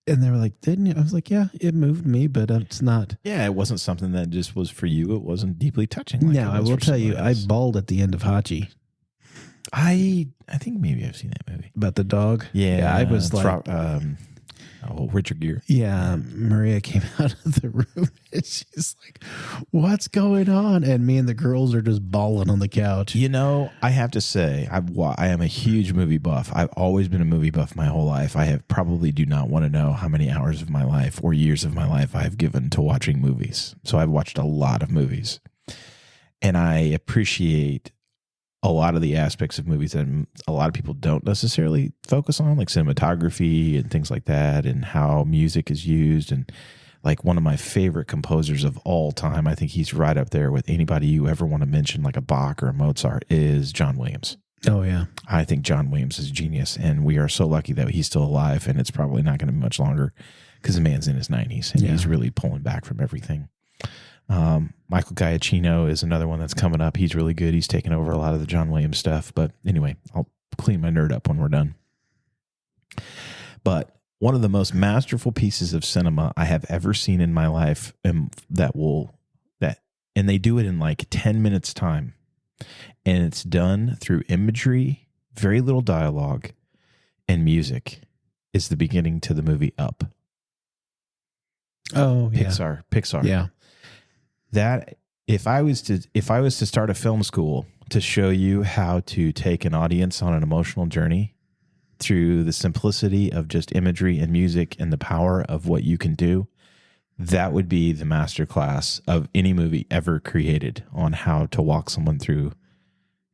And they were like, didn't you? I was like, yeah, it moved me, but it's not. Yeah, it wasn't something that just was for you. It wasn't deeply touching. Like Now, I will tell you, I bawled at the end of Hachi. I think maybe I've seen that movie. About the dog? Yeah. I was like, Richard Gere. yeah, Maria came out of the room and she's like, what's going on? And me and the girls are just bawling on the couch. You know, I have to say, I am a huge movie buff. I've always been a movie buff my whole life. I have probably do not want to know how many hours of my life or years of my life I have given to watching movies. So I've watched a lot of movies. And I appreciate a lot of the aspects of movies that a lot of people don't necessarily focus on, like cinematography and things like that, and how music is used. And like one of my favorite composers of all time, I think he's right up there with anybody you ever want to mention, like a Bach or a Mozart, is John Williams. Oh, yeah. I think John Williams is a genius, and we are so lucky that he's still alive, and it's probably not going to be much longer because the man's in his 90s, and he's really pulling back from everything. Michael Giacchino is another one that's coming up. He's really good. He's taken over a lot of the John Williams stuff. But anyway, I'll clean my nerd up when we're done. But one of the most masterful pieces of cinema I have ever seen in my life, and they do it in like 10 minutes time. And it's done through imagery, very little dialogue, and music, is the beginning to the movie Up. Oh, yeah. Pixar. Yeah. That if I was to start a film school to show you how to take an audience on an emotional journey through the simplicity of just imagery and music and the power of what you can do, that would be the masterclass of any movie ever created on how to walk someone through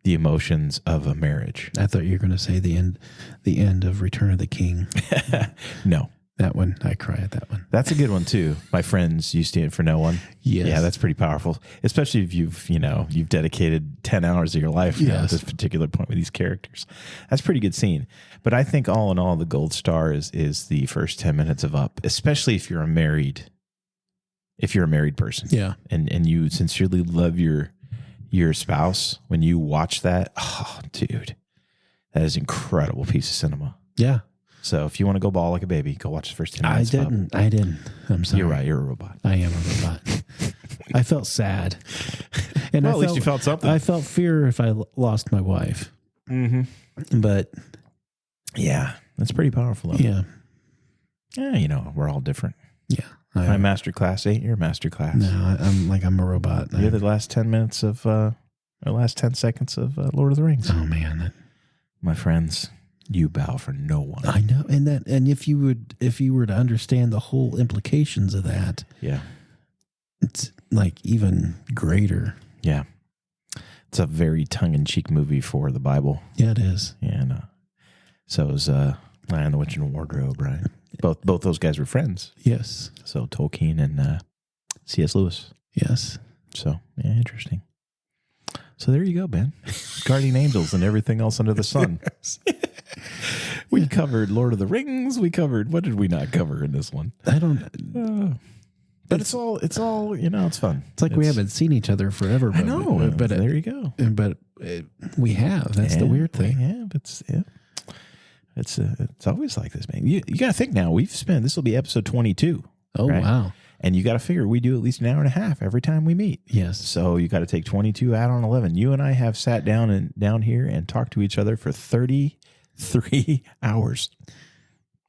the emotions of a marriage. I thought you were going to say the end of Return of the King. No. That one, I cry at that one. That's a good one too. My Friends, You Stand for No One. Yes. Yeah, that's pretty powerful. Especially if you've dedicated 10 hours of your life at this particular point with these characters. That's a pretty good scene. But I think all in all, the gold star is the first 10 minutes of Up, especially if you're a married person. Yeah. And you sincerely love your spouse. When you watch that, oh, dude, that is an incredible piece of cinema. Yeah. So if you want to go bawl like a baby, go watch the first 10 minutes. I didn't. I'm sorry. You're right. You're a robot. I am a robot. I felt sad. And at least you felt something. I felt fear if I lost my wife. Mm-hmm. But yeah, that's pretty powerful. Though. Yeah. Yeah, we're all different. Yeah. My master class ain't your master class. No, I'm a robot. You're the last 10 minutes of, or last 10 seconds of Lord of the Rings. Oh, man. My friends. You bow for no one. I know, and if you were to understand the whole implications of that, yeah, it's like even greater. Yeah, it's a very tongue-in-cheek movie for the Bible. Yeah, it is. Yeah, and so is Lion, the Witch, and the Wardrobe. Right, both those guys were friends. Yes. So Tolkien and C.S. Lewis. Yes. So yeah, interesting. So there you go, Ben. Guardian Angels and everything else under the sun. We covered Lord of the Rings. We covered, what did we not cover in this one? I don't. But it's all it's fun. It's like we haven't seen each other forever. I know, but there you go. But we have. That's the weird thing. Yeah, but it's always like this, man. You got to think now. This will be episode 22. Oh, right? Wow. And you got to figure we do at least an hour and a half every time we meet. Yes. So you got to take 22 out on 11. You and I have sat down here and talked to each other for 33 hours.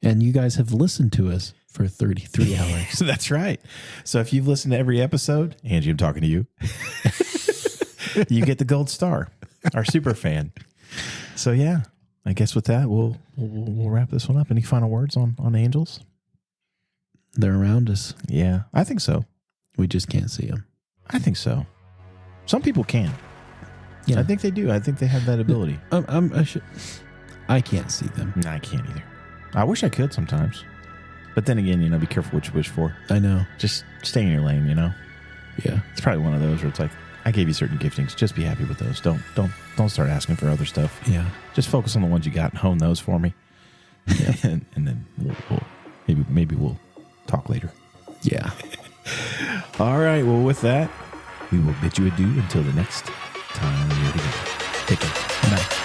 And you guys have listened to us for 33 hours. That's right. So if you've listened to every episode, Angie, I'm talking to you. You get the gold star, our super fan. So yeah, I guess with that, we'll wrap this one up. Any final words on angels? They're around us. Yeah, I think so. We just can't see them. I think so. Some people can. Yeah. I think they do. I think they have that ability. I can't see them. No, I can't either. I wish I could sometimes. But then again, be careful what you wish for. I know. Just stay in your lane, Yeah. It's probably one of those where it's like, I gave you certain giftings. Just be happy with those. Don't start asking for other stuff. Yeah. Just focus on the ones you got and hone those for me. Yeah. and then maybe we'll talk later. Yeah. All right. Well, with that, we will bid you adieu until the next time we're together. Take care. Bye.